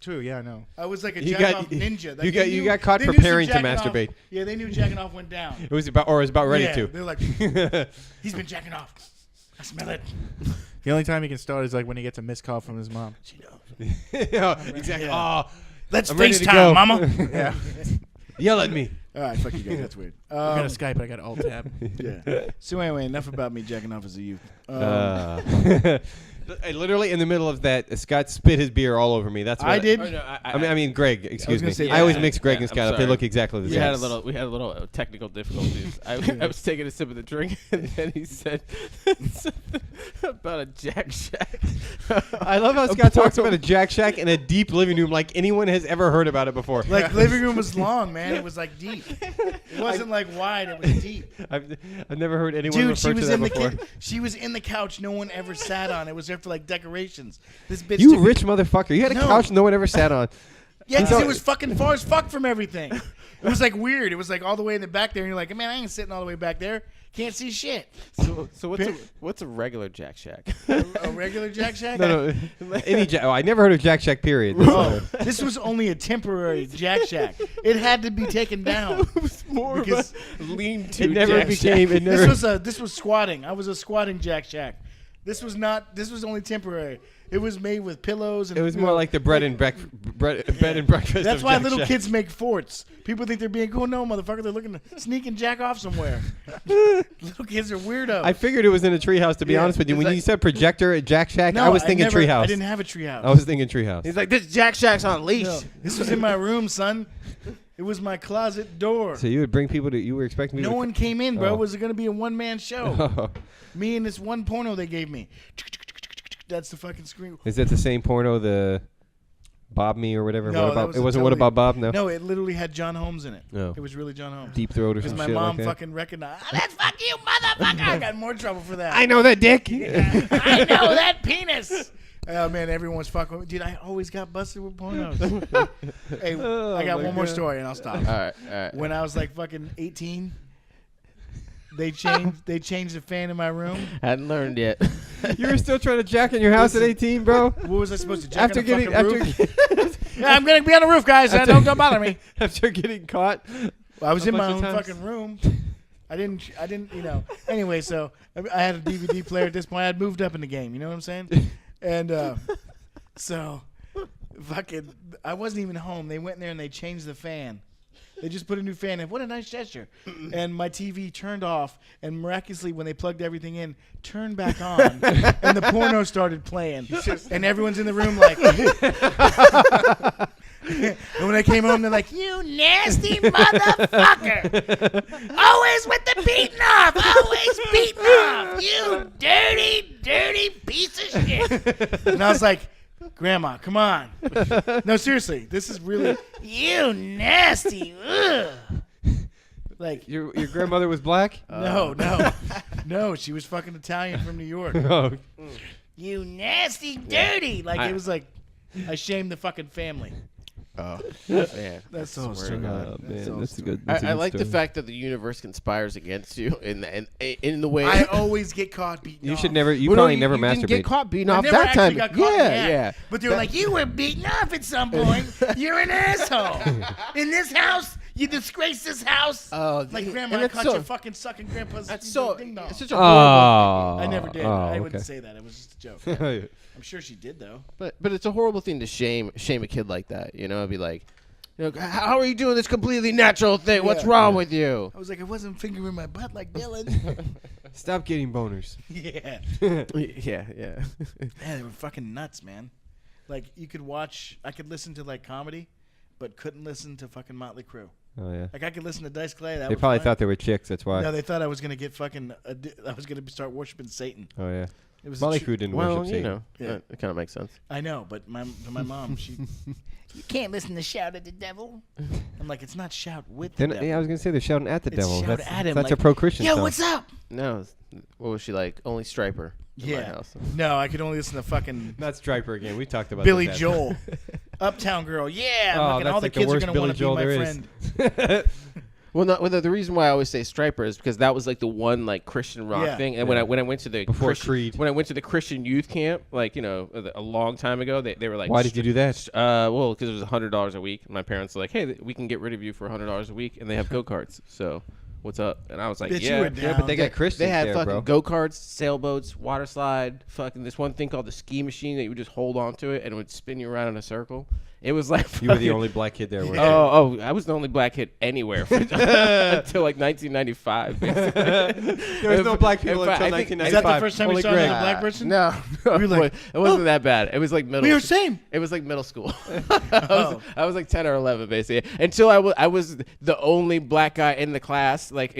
True, yeah, I know.
I was like a
You
jack
got-
off ninja. Like,
you got-
they
you
knew-
got caught
they knew
preparing to
some jacking
masturbate.
off- Yeah, they knew jacking off went down.
It was about ready
Yeah,
to.
they're like, he's been jacking off. I smell it.
The only time he can start is like when he gets a missed call from his mom.
She knows.
Yeah, exactly.
Yeah.
Oh,
Let's
I'm ready to go.
FaceTime, mama.
Yeah.
yell at me.
All right, fuck you guys. That's weird.
I got a Skype, but I got alt tab.
Yeah. So anyway, enough about me jacking off as a youth.
Literally in the middle of that, Scott spit his beer all over me. That's what
I did.
Oh, no,
I mean, Greg. Excuse
gonna
me.
say
I always
that.
mix Greg
Yeah,
and
I'm
Scott up. They
sorry.
look exactly the
We
same.
had a little technical difficulties. I was taking a sip of the drink, and then he said something about a Jack Shack.
I love how Scott talks about a Jack Shack in a deep living room like anyone has ever heard about it before.
Like living room was long, man. It was like deep. It wasn't like wide. It was deep.
I've never heard anyone
Dude,
refer
she
to
was
that
in the
before.
she was in the couch no one ever sat on. It was there for like decorations. This bitch.
You
took-
rich motherfucker. You had a
No.
couch no one ever sat on.
Yeah, 'cause
So-
it was fucking far as fuck from everything. It was like weird. It was like all the way in the back there, and you're like, man, I ain't sitting all the way back there. Can't see shit.
So what's a regular Jack Shack?
A regular Jack Shack?
No. Any Jack. Oh, I never heard of Jack Shack. Period.
Oh, this was only a temporary Jack Shack. It had to be taken down.
It was more
Because
of a lean-to
It never
Jack
became.
Shack.
It never.
This was squatting. I was a squatting Jack Shack. This was not. This was only temporary. It was made with pillows. And,
It was more like the bed and breakfast.
That's
of
why
Jack
little
Shack.
kids make forts. People think they're being cool. No, motherfucker, they're looking to sneak and jack off somewhere. Little kids are weirdos.
I figured it was in a treehouse. To be
Yeah,
honest with you,
it's
when
like-
you said projector at Jack Shack,
no,
I was thinking treehouse.
I didn't have a treehouse.
I was thinking treehouse.
He's like, this Jack Shack's on a leash.
No, this was in my room, son. It was my closet door.
So you would bring people to. You were expecting me.
No
to
one came in, bro.
Oh.
It was going to be a one-man show. Me and this one porno they gave me. That's the fucking screen.
Is that the same porno? The Bob Me or whatever.
No,
What
that
about?
was
It
a
wasn't What
totally-
About Bob? No.
No, it literally had John Holmes in it.
No.
It was really John Holmes.
Deep Throat or
Because
some
my
shit
mom
like that.
fucking recognized. That's fuck you, motherfucker. I got in more trouble for that.
I know that dick.
I know that penis. Oh man, everyone's fucking with me. Dude, I always got busted with pornos. Hey, I got one more story and I'll stop.
All right.
When I was like fucking 18, they changed the fan in my room.
Hadn't learned yet.
You were still trying to jack in your house at 18, bro.
What was I supposed to jack
After
on the
getting
fucking roof? Yeah, I'm gonna be on the roof, guys. Don't bother me.
after getting caught.
Well, I was
A
in my
bunch
own
of times.
fucking room. I didn't, Anyway, so I had a DVD player at this point. I had moved up in the game. You know what I'm saying? And so, fucking, I wasn't even home. They went in there and they changed the fan. They just put a new fan in. What a nice gesture. And my TV turned off, and miraculously, when they plugged everything in, turned back on, and the porno started playing. And everyone's in the room like... And when I came home, they're like, "You nasty motherfucker! Always with the beating off! Always beating off! You dirty, dirty piece of shit!" And I was like, "Grandma, come on! No, seriously, this is really you nasty! Ugh. Like,
Your grandmother was black.
no, she was fucking Italian from New York.
Oh.
You nasty, dirty! Like it was like I shamed the fucking family.
Oh, man.
That's
I
so
swear to
stupid.
God.
That's a good.
I like the fact that the universe conspires against you in the way.
I always get caught beating
You
off.
should never. You
Well, no,
probably never
didn't get
masturbate.
caught beating
I
off
never
that
actually
time.
got caught in the act.
Yeah.
But they were like, "You were beaten off at some point. You're an asshole. In this house, you disgrace this house."
Oh,
Like, Grandma,
and
I
that's
caught
so-
you fucking sucking Grandpa's
That's so.
ding dong.
It's such a horrible.
Oh.
I never did.
Oh,
I wouldn't
okay.
say that. It was just a joke. I'm sure she did, though.
But it's a horrible thing to shame a kid like that. You know, it'd be like, how are you doing this completely natural thing? What's
Yeah.
wrong with you?
I was like, I wasn't fingering my butt like Dylan.
Stop getting boners.
Yeah.
Yeah.
Yeah, they were fucking nuts, man. Like, I could listen to, like, comedy, but couldn't listen to fucking Motley Crue.
Oh yeah.
Like, I could listen to Dice Clay. That
They
was
probably
fine.
thought they were chicks. That's why.
No, they thought I was gonna get fucking. I was gonna start worshiping Satan.
Oh yeah.
It was
Motley Crue didn't
Well,
worship
you
Satan.
know,
Yeah.
it kind of makes sense.
I know, but my mom, she. You can't listen to shout at the devil. I'm like, it's not shout with the
Then,
devil.
yeah, I was gonna say they're shouting at the
It's
devil.
shout
That's
at him,
such a
like,
pro-Christian
Yo,
song.
what's up?
No, what was she like? Only Striper in my
Yeah.
house.
No, I could only listen to fucking
Not Striper again. We talked about
Billy
this
Joel, Uptown Girl. Yeah,
Oh,
fucking
that's
all the
like the
kids are
worst
gonna
Billy
want to be
Joel
my
there is.
friend.
Well, the reason why I always say Striper is because that was like the one like Christian rock
Yeah.
thing. And
Yeah.
when I went to the
Before
Christian,
Creed.
when I went to the Christian youth camp, like a long time ago, they were like,
Why did you do that?
Well, because it was $100 a week. My parents were like, hey, we can get rid of you for $100 a week, and they have go karts. So what's up? And I was like,
Bitch, you
yeah.
were down.
Yeah, but they got Christians
They had
there,
fucking
bro.
go karts, sailboats, water slide, fucking this one thing called the ski machine that you would just hold on to it and it would spin you around in a circle. It was like
You were the
fucking-
only black kid there. weren't you?
Oh, I was the only black kid anywhere until like 1995. Basically.
There was no black people
In fact,
until
I think-
1995.
Is that the first time you
Only
saw
Greg.
another black person?
No,
We were like,
it wasn't that bad. It was like middle.
We were same.
It was like middle school.
Oh.
I was like 10 or 11 basically until I was the only black guy in the class, like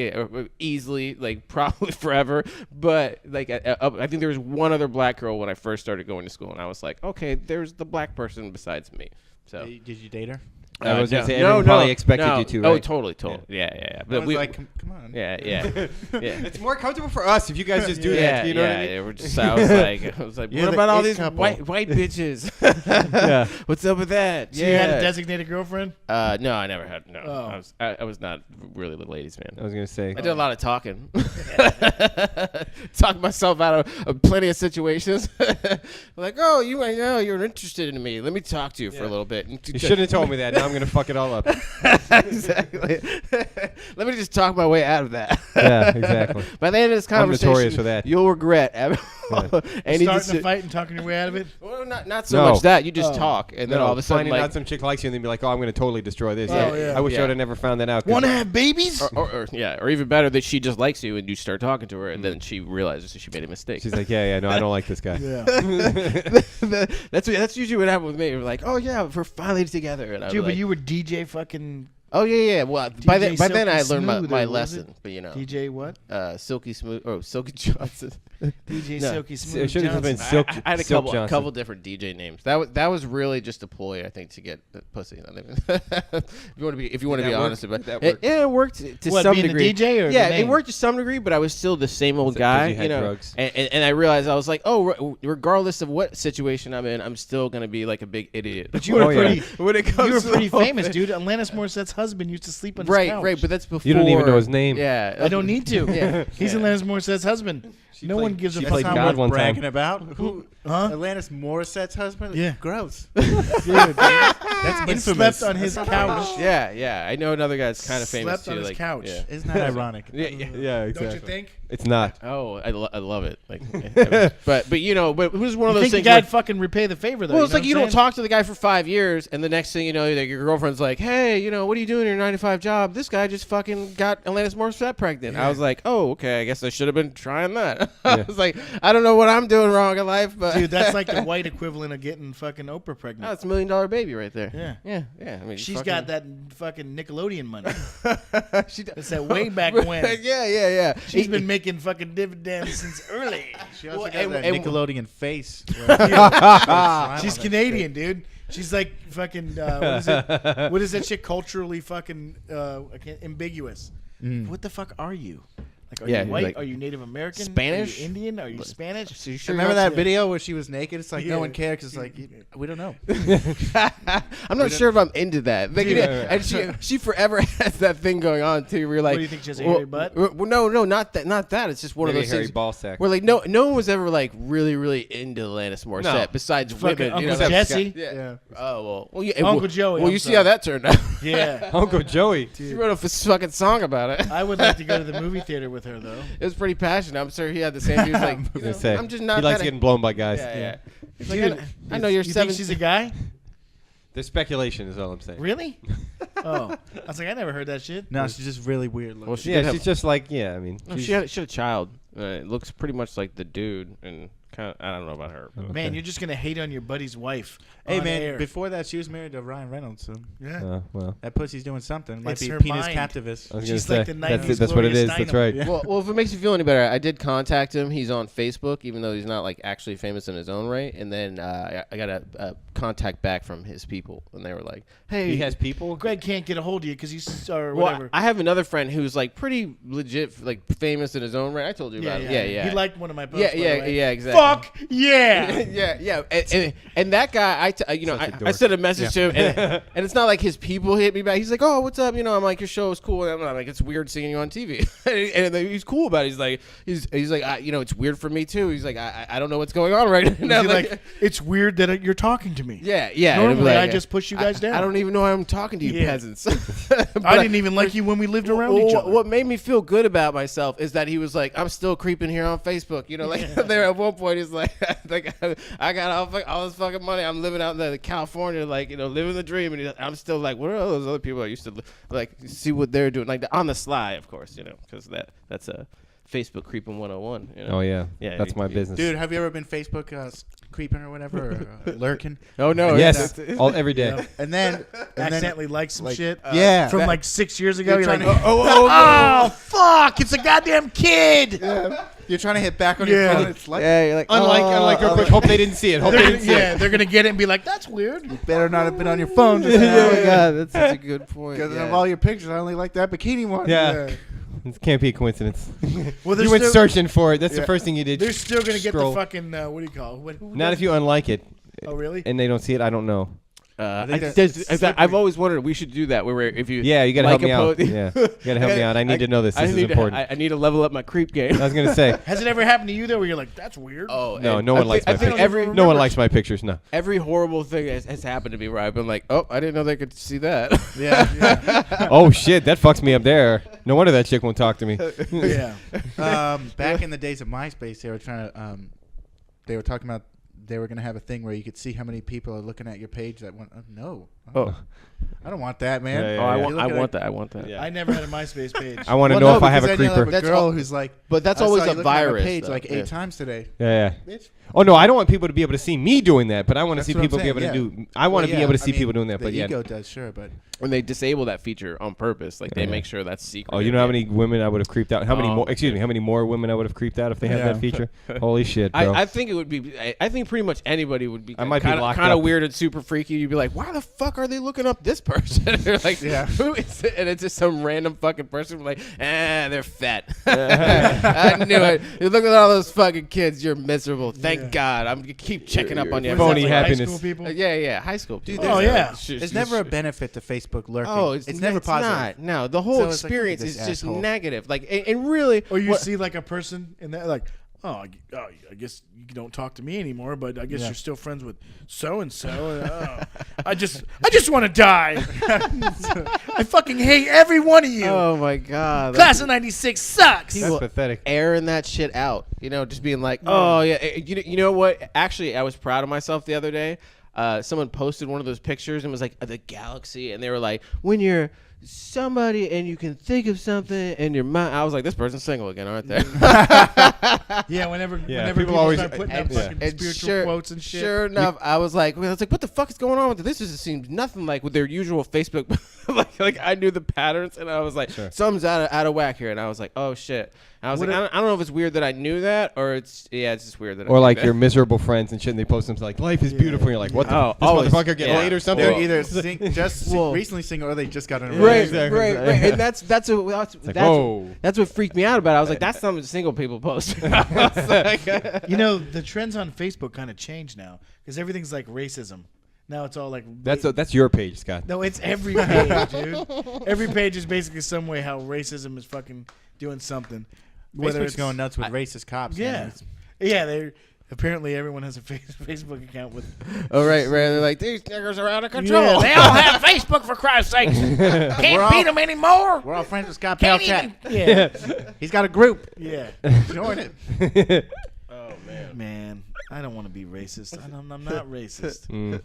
easily, like probably forever. But like I think there was one other black girl when I first started going to school, and I was like, okay, there's the black person besides me. So
Did you date her?
I was gonna say,
no,
everyone probably expected
no.
you to,
Oh,
right?
totally. Yeah.
I
But
was
we,
like, come on.
yeah.
It's more comfortable for us if you guys just do
yeah,
that. You know what I
yeah,
mean?
yeah. We're just, I was like,
You're
what
the
about all
it
these
couple.
white bitches? Yeah, what's up with that?
So you had a designated girlfriend?
No, I never had. No,
Oh.
I was not really the ladies' man.
I was gonna say.
I did a lot of talking. Talk myself out of plenty of situations. Like, oh, you might know you're interested in me. Let me talk to you for a little bit.
You shouldn't have told me that. Now I'm gonna fuck it all up.
Exactly. Let me just talk my way out of that.
Yeah, exactly.
By the end of this
I'm
conversation,
notorious for that.
you'll regret.
Starting a fight and talking your way out of it.
Well, not so much that. You just talk, and then all of a sudden,
finding
like,
out some chick likes you, and then be like, "Oh, I'm gonna totally destroy this."
Oh, yeah.
I wish I
Yeah.
would have never found that out.
Want to have babies?
or even better, that she just likes you, and you start talking to her, and then she realizes that she made a mistake.
She's like, "Yeah, no, I don't like this guy."
Yeah.
That's usually what happened with me. We're like, oh yeah, we're finally together. And I was
Dude, but
like,
you were DJ fucking
oh yeah. Well, by
DJ
then I
Silky
learned
Smooth,
my
or was
lesson.
it?
But you know,
DJ what?
Silky Smooth or Silky Johnson.
DJ
No.
Silky
It
Smooth
should have been
Johnson.
Silk.
I had a
Silk
couple
Johnson.
different DJ names. That was really just a ploy, I think, to get pussy. If you want to be
that work?
honest about
Did that
it,
work?
yeah, it worked to
What,
some
being the
degree.
DJ or the
yeah, it
name?
worked to some degree, but I was still the same old
'Cause
guy.
you had
You know,
drugs.
and I realized I was like, oh, regardless of what situation I'm in, I'm still gonna be like a big idiot.
But you were pretty.
when it comes
You were
to
pretty
the whole
famous,
thing.
dude. Alanis Morissette's husband used to sleep on his
Right,
couch.
right, but that's before.
You don't even know his name.
Yeah,
I don't need to.
Yeah.
He's Alanis Morissette's husband. No
played-
one gives a
she
fuck.
played
how
God
much-
one
bragging
time.
about who?
Huh?
Alanis Morissette's husband?
Yeah.
Gross.
Dude,
That's
he
infamous.
slept on his couch.
Yeah. I know another guy's kind of famous
Slept
too.
on his
like,
couch.
Yeah.
Isn't that ironic?
Yeah.
Yeah, exactly.
Don't you think?
It's not.
Oh, I love it. Like, but you know, but it was one of
You
those
think the
things.
guy'd
where-
fucking repay the favor though?
well, it's like
know
you
what
don't
I'm saying?
talk to the guy for 5 years, and the next thing you know, like, your girlfriend's like, "Hey, you know, what are you doing in your 9 to 5 job? This guy just fucking got Alanis Morissette pregnant." I was like, "Oh, okay. I guess I should have been trying that." I was like, "I don't know what I'm doing wrong in life, but
Dude, that's like the white equivalent of getting fucking Oprah
oh,
pregnant.
it's $1 million baby right there."
Yeah.
yeah. I mean,
She's
fucking-
got that fucking Nickelodeon money.
she does.
It's that way back when.
yeah.
She's been making fucking dividends since early.
She also
Well,
got that
and-
Nickelodeon face.
She's Canadian, dude. She's like fucking what is it? What is that shit culturally fucking ambiguous? What the fuck are you? Like, are
Yeah,
you white?
like
are you Native American?
Spanish?
Are you Indian? Are you Spanish?
So you sure
Remember
you're
that video where she was naked? It's like
Yeah.
no one cares. It's like we don't know.
I'm not sure if I'm into that. Like,
Yeah.
and she forever has that thing going on too. Where you're like,
What do you think, she has a hairy butt?
Well, no, not that. It's just one
Maybe
of
a
those
hairy
things
ball sack.
where like no one was ever like really into Alanis Morissette
No.
besides
Fucking
women.
Uncle Jesse.
Yeah. Oh well. Yeah,
Uncle Joey,
Well,
I'm
you see
sorry.
how that turned out.
Yeah.
Uncle Joey.
She wrote a fucking song about it.
I would like to go to the movie theater with her though.
It was pretty passionate. I'm sure he had the same. He was like,
I was
you
gonna
know,
say,
I'm just not.
he likes
that
getting blown by guys.
Yeah. He's like,
Dude,
I know you're
you
7.
think she's a guy?
There's speculation, is all I'm saying.
Really? Oh, I was like, I never heard that shit.
No, she's just really weird looking.
Well, she
Yeah,
did
she's
have,
just like, yeah, I mean.
no,
she's-
she had a child. It looks pretty much like the dude, and kind of, I don't know about her. But.
Man, you're just gonna hate on your buddy's wife.
Hey
on
man,
air.
before that, she was married to Ryan Reynolds, so
Yeah.
well,
that pussy's doing something. Might
It's
be
her
penis
mind.
captivus.
I was
She's
gonna
like
say,
the
that's
90s
it. That's what it
Gloria
is. That's
Steinem.
right.
Well, if it makes you feel any better, I did contact him. He's on Facebook, even though he's not like actually famous in his own right. And then I got a contact back from his people, and they were like, "Hey,
He has people.
Greg can't get a hold of you because he's or
well,
whatever.
I have another friend who's like pretty legit, like famous in his own right. I told you about it. Yeah.
He liked one of my posts.
yeah,
by the way.
yeah, exactly.
Fuck yeah.
yeah. And that guy,
Such a
I
dork.
sent a message to him, and it's not like his people hit me back. He's like, "Oh, what's up?" You know, I'm like, "Your show is cool." And I'm like, "It's weird seeing you on TV." and he's cool about it. He's like, you know, it's weird for me too. He's like, I don't know what's going on right now.
He's like, it's weird that you're talking to me.
yeah. And I'm
Normally,
like,
I just push you guys down.
I don't even know why I'm talking to you,
Yeah.
peasants.
I didn't even like you when we lived around each other.
What made me feel good about myself is that he was like, "I'm still creeping here on Facebook." You know, like there at one point he's like, "I got all this fucking money. I'm living out in California, like, you know, living the dream." And I'm still like, "What are all those other people I used to like see what they're doing?" Like on the sly, of course, you know, because that's a Facebook creeping 101. You know?
Oh yeah.
Yeah,
That's my business.
Dude, have you ever been Facebook creeping or whatever, or lurking?
Oh no.
Yes.
it's-
Every day.
Yeah.
And then
Accidentally like some shit.
yeah,
From like 6 years ago.
You're
You're like,
trying to-
oh, fuck! It's a goddamn kid.
you're trying to hit back on
Yeah.
your phone. It's like,
Yeah, you're like,
Unlike real quick. Hope they didn't see it. Hope they
They're
didn't
gonna,
see
yeah,
it.
they're gonna get it and be like, that's weird.
better not have been on your phone. Just
oh my god, that's such a good point.
Because
Yeah.
of all your pictures, I only like that bikini one.
Yeah. It can't be a coincidence.
Well, they're
You went
still,
searching for it. That's
Yeah.
the first thing you did.
they're still gonna get
Scroll.
the fucking what do you call it? Who
Not
does
if you unlike it
Oh really?
and they don't see it. I don't know.
I've always wondered we should do that where if you
you gotta
like
help me out.
You
gotta help me out. I need to know this. This is important.
I need to level up my creep game.
I was gonna say.
Has it ever happened to you though, where you're like, "That's weird"?
Oh
no one likes my pictures. No one likes my pictures. No.
Every horrible thing has happened to me where I've been like, oh, I didn't know they could see that.
Yeah.
Oh shit, that fucks me up there. No wonder that chick won't talk to me.
Yeah.
Back in the days of MySpace, they were trying to. They were talking about they were going to have a thing where you could see how many people are looking at your page that went. No. I don't want that, man.
Yeah,
I want that. I want that.
Yeah.
I never had a MySpace page.
I want to know if I have a
because then you'll
creeper.
have a girl who's like,
But that's
I
always
saw
a
you looking at my
virus.
page
though.
like 8
Yeah.
times today.
Yeah.
Bitch.
Oh no, I don't want people to be able to see me doing that, but I want to
That's
see
what I'm
people be able
saying,
to do. I want to be able to see people doing that,
the
but yeah.
ego does, sure, but
When they disable that feature on purpose, like they
Yeah.
make sure that's secret.
Oh, you know how many women I would have creeped out? How many
Oh,
more? Excuse me, how many more women I would have creeped out if they had
Yeah.
that feature? Holy shit, bro!
I think it would be. I think pretty much anybody would be.
I might be locked
kind of
up.
weird and super freaky. You'd be like, why the fuck are they looking up this person? You're like,
Yeah.
who is it? And it's just some random fucking person. Like, they're fat. I knew it. You look at all those fucking kids. You're miserable. Thank God. I'm gonna keep checking up on you.
Phony
What is that, like
happiness.
High school people?
Yeah. High school.
Dude,
people.
Oh, yeah.
there's never a benefit to Facebook lurking.
Oh,
it's never positive.
Not. No, the whole
So it's like, look at
experience
this
is just
asshole.
negative. Like, and really,
Or you
what-
see like a person in that, like, I guess you don't talk to me anymore, but I guess you're still friends with so and so. I just want to die. I fucking hate every one of you.
Oh my God.
Class of '96 sucks.
That's
People
pathetic.
airing that shit out, just being like, oh yeah, you know what? Actually, I was proud of myself the other day. Someone posted one of those pictures and was like the galaxy, and they were like, when you're somebody and you can think of something in your mind. I was like, this person's single again, aren't they?
Yeah, whenever
people
people
always-
start putting up
And-
fucking
and
spiritual quotes and shit.
Sure enough, I was like, what the fuck is going on with this? Just seems nothing like with their usual Facebook. like I knew the patterns, and I was like, something's out of whack here, and I was like, oh shit. And I was like, I don't know if it's weird that I knew that, or it's just weird that. I
Or
knew
like
that.
your miserable friends and shit, and they post something like, life is beautiful. And you're like, what the?
Oh,
This
always.
motherfucker get
Yeah.
laid or something?
They're either recently single or they just got in a
Right,
relationship.
right, and that's
whoa.
that's what freaked me out about it. I was like, that's something single people post.
You know, the trends on Facebook kind of change now because everything's like racism. Now it's all like
That's your page, Scott.
no, it's every page, dude. Every page is basically some way how racism is fucking doing something. Whether
Facebook's
it's
going nuts with racist cops.
yeah,
man.
yeah. They apparently everyone has a Facebook account with.
Oh right. They're like, these niggers are out of control.
Yeah, they all have Facebook for Christ's sake. Can't beat them anymore.
We're all friends with Scott
Can't
Palchat.
even- Yeah,
He's got a group.
yeah.
Join it.
Oh man.
Man, I don't want to be racist. I'm not racist.
Mm.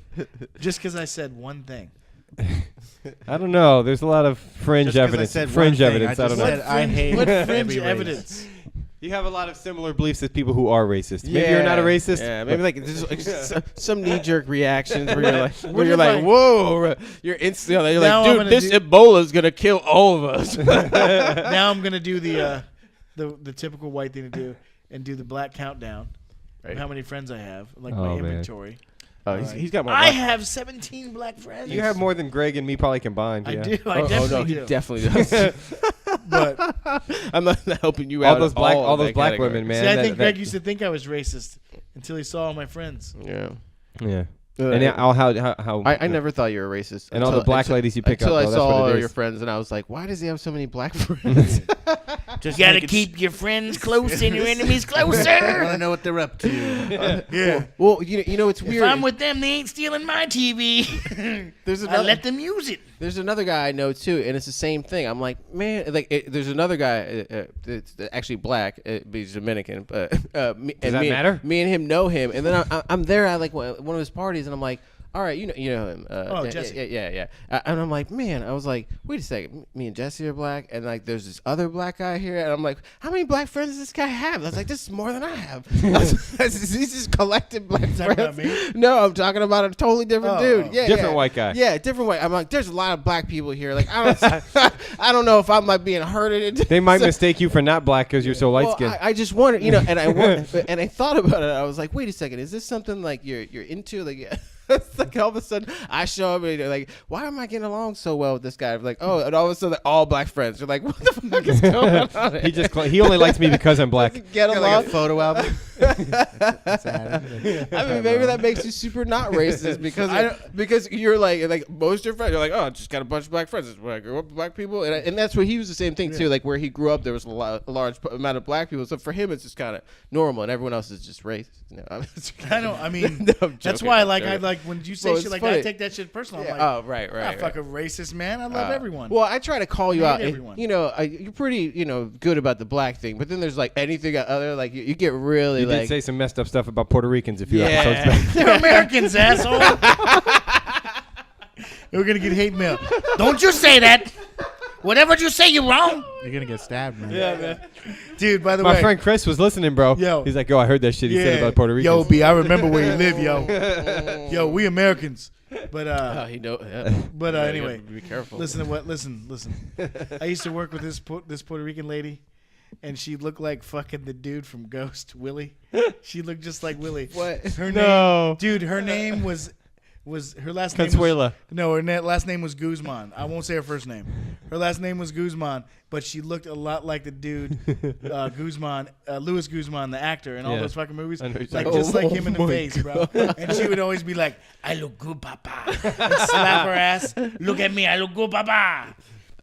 Just because I said one thing.
I don't know. There's a lot of fringe
Just 'cause I
evidence.
said
Fringe
one thing,
evidence.
I
I
just
don't
said
know.
I hate
What
every
fringe
race.
evidence?
You have a lot of similar beliefs as people who are racist. Maybe you're not a racist.
Yeah, maybe like just like some knee-jerk reactions where you're like,
What if I-
whoa, you're instantly you're
Now
like,
I'm
dude,
gonna
this Ebola's gonna kill all of us.
Now I'm gonna do the typical white thing to do and do the black countdown.
Right.
How many friends I have, like
Oh,
my
man.
inventory.
Oh, he's got more.
I have 17 black friends.
You have more than Greg and me probably combined.
I
Yeah.
do. I
no,
definitely
he
do.
definitely does.
But
I'm not helping you out.
All those
at
black,
all
all
in
those
that
black
category.
women, man.
see, I
that-
think
that-
Greg used to think I was racist until he saw all my friends.
Yeah.
Yeah. And how
I never thought you were a racist.
And all the black ladies you pick up,
until I
though, that's
saw
what it
all
is.
your friends, and I was like, why does he have so many black friends?
Just
You gotta
make it
keep your friends close and your enemies
I want to
closer.
know what they're up to.
Yeah.
well, you know, it's
If
weird.
I'm with them, they ain't stealing my TV.
There's
I
another.
let them use it.
There's another guy I know too, and it's the same thing. I'm like, man, there's another guy that's actually black, but he's Dominican. But me,
Does that matter?
Me and him know him, and then I'm there at like one of his parties, and I'm like, all right, you know him.
Oh,
yeah,
Jesse.
Yeah. And I'm like, man, I was like, wait a second, me and Jesse are black, and like, there's this other black guy here, and I'm like, how many black friends does this guy have? I was like, this is more than I have. He's just collected black
talking
friends.
about me?
No, I'm talking about a totally different
Oh,
dude.
oh.
Yeah,
Different white guy.
Yeah, different white. I'm like, there's a lot of black people here. Like, I don't, I don't know if I'm like being herded.
They might mistake you for not black because you're so light
Well,
skinned.
I just wondered, and and I thought about it. I was like, wait a second, is this something like you're into? Like, it's like all of a sudden I show up and they're like, why am I getting along so well with this guy? I'm like, oh, and all of a sudden they're all black friends. You're like, what the fuck is going on?
He only likes me because I'm black.
Get
Got
along.
like a photo album. That's Adam.
I mean, maybe that makes you super not racist because you're like most of your friends. You're like, oh, I just got a bunch of black friends. That's where I grew up with black people, and that's where he was the same thing too. Like where he grew up, there was a large amount of black people. So for him, it's just kind of normal, and everyone else is just racist.
I don't. I mean, that's why I like when you say shit like that. I take that shit personal.
Yeah.
I'm like,
Oh, right.
I'm not fucking racist, man. I love everyone.
Well, I try to call you
I
out.
hate everyone.
You're pretty, good about the black thing, but then there's like anything other, like you get really
You
like.
did say some messed up stuff about Puerto Ricans a few
Yeah.
episodes back.
They're Americans, asshole. We're gonna get hate mail. Don't you say that. Whatever you say, you're wrong.
You're gonna get stabbed, man.
Yeah, man. Dude, by the
My
way,
friend Chris was listening, bro.
Yo.
He's like, I heard that shit he said about Puerto Ricans.
Yo, B, I remember where you live, yo. Yo, we Americans. But
he know. Yeah.
But
Yeah, you
anyway,
gotta be careful.
Listen to what. Listen. I used to work with this Puerto Rican lady, and she looked like fucking the dude from Ghost, Willie. She looked just like Willie.
What?
Her
No.
name, dude. Her name was her last name.
Consuela.
No, her last name was Guzman. I won't say her first name. Her last name was Guzman, but she looked a lot like the dude Guzman, Louis Guzman, the actor, in all
Yeah.
those fucking movies.
I know you're
Like
talking
just
about.
like him in the
Oh my
face, bro. And she would always be like, "I look good, papa," and slap her ass. Look at me, I look good, papa,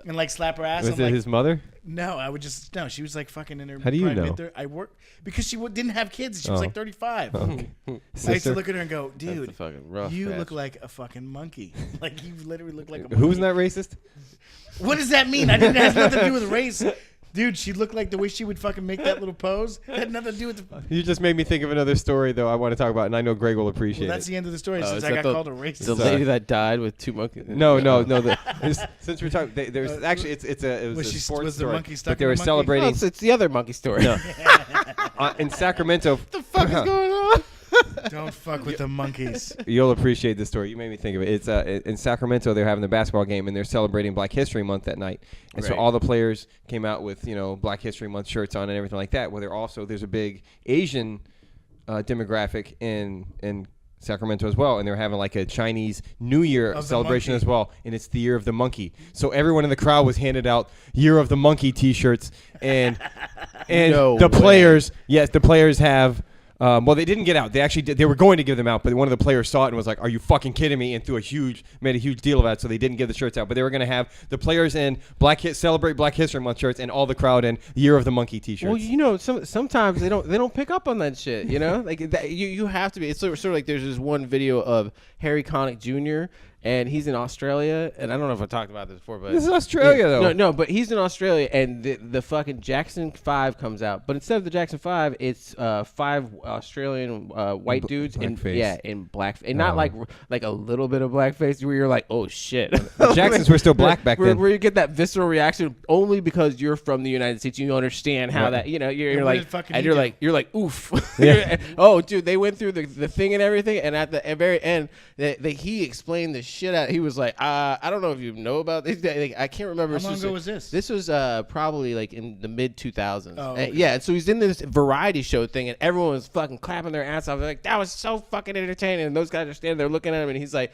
and like slap her ass.
Was
I'm
it
like,
his mother?
no, I would just no. She was like fucking in her.
How do you know?
I worked because she didn't have kids. She was
Oh.
like 35.
Okay.
I used to
Sister?
look at her and go,
That's
dude,
a fucking rough
you
patch.
look like a fucking monkey. Like you literally look like a monkey.
Who's not racist?
What does that mean? I didn't have nothing to do with race. Dude, she looked like the way she would fucking make that little pose. It had nothing to do with the.
You just made me think of another story, though, I want to talk about, and I know Greg will appreciate
Well, that's
it.
the end of the story
Oh,
since
is
I
that
got called a racist.
The
Sorry.
lady that died with two monkeys.
No. Since we're talking, there's actually it was a sports
was the
story,
monkey stuck
but they
in
were
the monkey?
celebrating
It's the other monkey story.
No. In Sacramento.
What the fuck is going on?
Don't fuck with the monkeys.
You'll appreciate this story. You made me think of it. It's in Sacramento. They're having the basketball game, and they're celebrating Black History Month that night. And so
Right.
all the players came out with Black History Month shirts on and everything like that. Well, there's a big Asian demographic in Sacramento as well, and they're having like a Chinese New Year
Of the
celebration
monkey.
as well, and it's the Year of the Monkey. So everyone in the crowd was handed out Year of the Monkey T-shirts, and
No
the
way.
players, yes, the players have. Well, they didn't get out. They actually did. They were going to give them out, but one of the players saw it and was like, "Are you fucking kidding me?" and made a huge deal about it. So they didn't give the shirts out, but they were going to have the players in celebrate Black History Month shirts, and all the crowd in Year of the Monkey T-shirts.
Well, sometimes they don't pick up on that shit. Like that, you have to be. It's sort of like there's this one video of Harry Connick Jr. and he's in Australia, and I don't know if I talked about this before, but
This is Australia, though.
No, but he's in Australia, and the fucking Jackson 5 comes out, but instead of the Jackson 5, it's 5 Australian white dudes in black, and not like a little bit of blackface where you're like, oh shit.
The Jacksons were still black back then.
Where you get that visceral reaction only because you're from the United States, you understand how that you're
what
like,
did fucking
and
he
you're
do?
like oof.
Yeah.
Oh, dude, they went through the thing and everything, and at the very end, he explained the shit out. He was like, I don't know if you know about this. Like, I can't remember.
How long ago was this?
This was probably like in the mid 2000s.
Oh, okay.
Yeah, and so he's in this variety show thing, and everyone was fucking clapping their ass off. They're like, that was so fucking entertaining. And those guys are standing there looking at him, and he's like,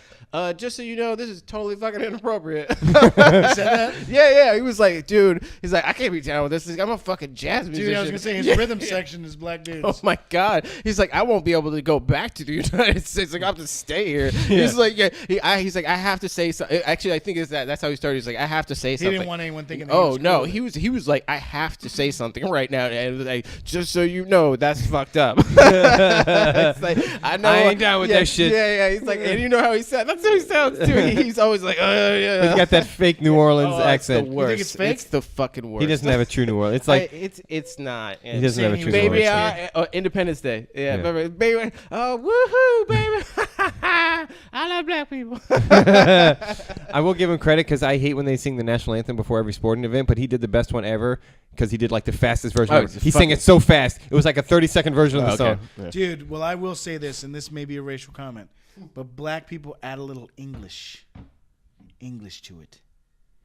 just so you know, this is totally fucking inappropriate.
Said that?
Yeah. He was like, dude, he's like, I can't be down with this. I'm a fucking jazz musician.
Dude, I was gonna say his rhythm section is black dudes.
Oh my God! He's like, I won't be able to go back to the United States. Like, I have to stay here. He's like, he's like, I have to say something. Actually, I think that's how he started. He's like, I have to say
He
something.
didn't want anyone thinking. That
Oh
he was
no,
cool.
he was like, I have to say something right now, and like, just so you know, that's fucked up. It's like, I know
I ain't down with that shit.
Yeah. He's like, and you know how he sounds. That's how he sounds too. He's always like, yeah.
He's got that fake New Orleans
Oh, it's
accent.
the worst.
think it's fake?
It's the fucking worst.
He doesn't have a true New Orleans. It's like
it's not.
he doesn't have a
He
true
was
New
Baby,
Orleans.
Independence Day. Yeah,
Yeah.
baby. Woohoo, baby. I love black people.
I will give him credit because I hate when they sing the national anthem before every sporting event, but he did the best one ever because he did like the fastest version.
Oh,
of it. He sang it so fast. It was like a 30-second version of the song.
Dude, well, I will say this, and this may be a racial comment, but black people add a little English to it.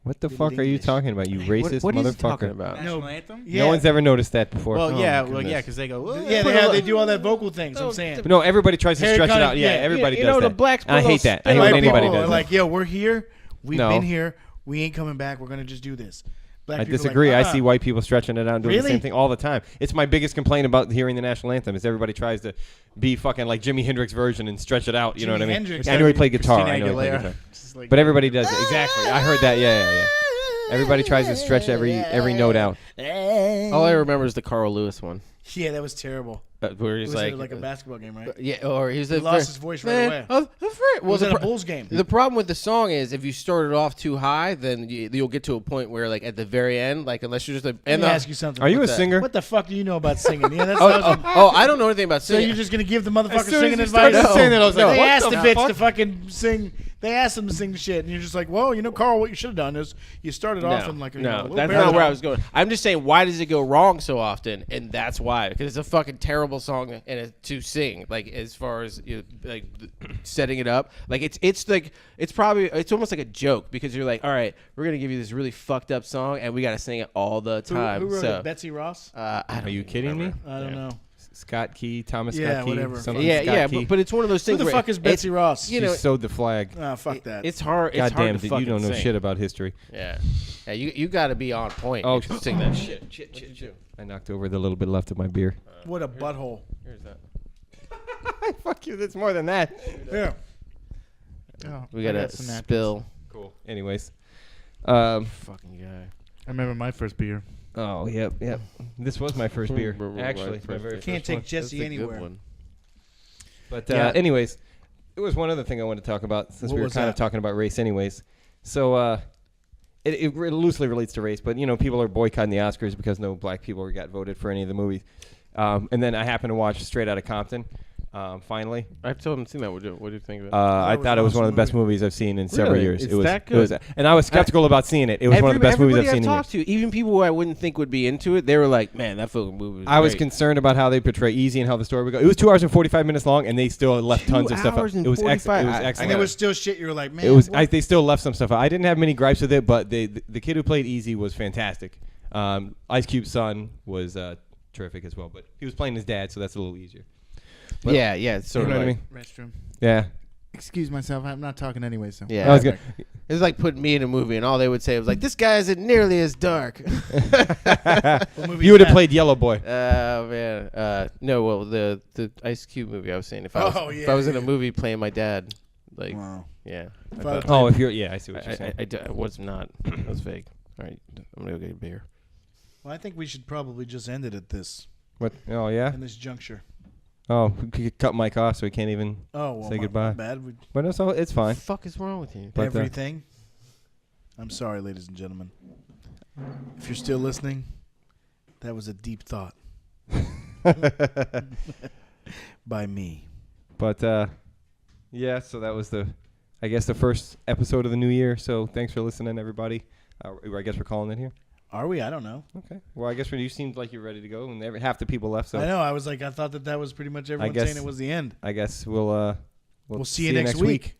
What the
Did
fuck are you
English.
talking about, you racist
what
motherfucker?
is he talking about?
National
No.
anthem?
Yeah.
No one's ever noticed that before.
Well,
Oh,
yeah,
my
well, yeah,
goodness.
because they go.
Yeah, they do all that vocal things. I'm saying.
No, everybody tries to
Harry
stretch it
Connick,
out. Yeah,
yeah.
everybody
You
does
know,
that.
the blacks
I
put
hate that. I hate
those
when
White
anybody
people
does
are
that.
like, yo, we're here. We've
No.
been here. We ain't coming back. We're gonna just do this. Black
I
people are
disagree.
like,
I see white people stretching it out and doing the
Really?
same thing all the time. It's my biggest complaint about hearing the national anthem is everybody tries to be fucking like Jimi Hendrix version and stretch it out. You know what I mean?
Hendrix.
I know he played guitar.
Christina
I know he played
Aguilera.
guitar.
Just like-
But everybody does it. Exactly. I heard that. Yeah. Everybody tries to stretch every note out.
All I remember is the Carl Lewis one.
Yeah, that was terrible.
Where
It
he's
was
like,
like a basketball game, right?
yeah, or he's
He lost his voice right away.
Well,
Was it a Bulls game?
The problem with the song is if you start it off too high, then you'll get to a point where, like, at the very end, like, unless you're just
Let me ask you something.
Are you a
What's that?
singer?
What the fuck do you know about singing? Yeah, that's
I don't know anything about
So
singing.
you're just gonna give the
As
motherfucker
soon as
singing
you
advice?
started saying that, I was like,
They
what
asked
the
the bitch
fuck?
to fucking sing. They asked them to sing the shit, and you're just like, well, you know, Carl, what you should have done is you started off in like a,
no,
little
that's not where I was going. I'm just saying, why does it go wrong so often? And that's why, because it's a fucking terrible song to sing. Like, as far as like setting it up, like it's almost like a joke, because you're like, all right, we're gonna give you this really fucked up song, and we gotta sing it all the time.
Who wrote
so
it? Betsy Ross?
Are you kidding me?
I don't know.
Scott Key, Thomas
Yeah,
Scott Key,
whatever.
something
Yeah,
Scott
yeah,
Key.
but it's one of those
Who
things.
the
where
fuck is Betsy Ross?
You know,
She sewed the flag.
Fuck that.
it's hard.
God
It's hard
damn,
to
you don't
fucking
know
sing.
shit about history.
Yeah, you got to be on point.
Oh,
to sing that shit.
I knocked over the little bit left of my beer.
What a butthole.
Here's that.
Fuck you, that's more than that.
Yeah.
Oh,
We
I
got
got
to
some napkins.
spill.
Cool. Anyways.
Fucking guy.
I remember my first beer.
Oh, yep. This was my first beer. Actually, it's my very
Can't
first
take
one.
Jesse
That's a good
anywhere.
one.
But
Yeah.
anyways, it was one other thing I wanted to talk about since
What
we were
was
kind of
that?
talking about race anyways. So it loosely relates to race, but, you know, people are boycotting the Oscars because no black people got voted for any of the movies. And then I happened to watch Straight Outta Compton, finally.
I still haven't seen that. What do you think of it?
I
was
thought it
an
was one of
awesome
the best movies I've seen in several
Really?
years.
It's
It was
that
It was,
good?
and I was skeptical about seeing it. It was one of the best movies I've seen in
I've
years.
talked to, even people who I wouldn't think would be into it, they were like, "Man, that fucking movie was
I was
great."
concerned about how they portray Easy and how the story would go. It was 2 hours and 45 minutes long, and they still left
2
tons of stuff out.
hours and
It was
45.
excellent.
And there was still shit you were like, man.
It was.
what?
They still left some stuff out. I didn't have many gripes with it, but the kid who played Easy was fantastic. Ice Cube's son was terrific as well, but he was playing his dad, so that's a little easier. But-
yeah, it's sort
You
of
know
like,
what I mean?
Restroom.
Yeah.
Excuse myself. I'm not talking anyway. So.
yeah.
I was gonna-
It was like putting me in a movie, and all they would say was like, "This guy isn't nearly as dark."
What movie
You would
is
have
that?
played Yellow Boy.
Oh man, no. Well, the Ice Cube movie I was saying. If I was, if
yeah,
I was in a
yeah.
movie playing my dad, like,
Wow.
yeah. I
If I was
thought-
Oh, if you're, yeah, I see what you're saying.
I was not. That was fake. All right, I'm gonna go get a beer.
Well, I think we should probably just end it at this,
What? Oh yeah.
in this juncture.
Oh, we could cut Mike off, so he can't even.
Oh, well,
Say
my
goodbye.
bad.
But it's all. It's fine.
What the fuck is wrong with you?
But,
Everything. I'm sorry, ladies and gentlemen. If you're still listening, that was a deep thought by me.
But yeah. So that was I guess the first episode of the new year. So thanks for listening, everybody. I guess we're calling it here.
Are we? I don't know.
Okay. Well, I guess when you seemed like you're ready to go, and half the people left. So
I know. I was like, I thought that was pretty much everyone
guess-
saying it was the end.
I guess we'll
We'll see you next week.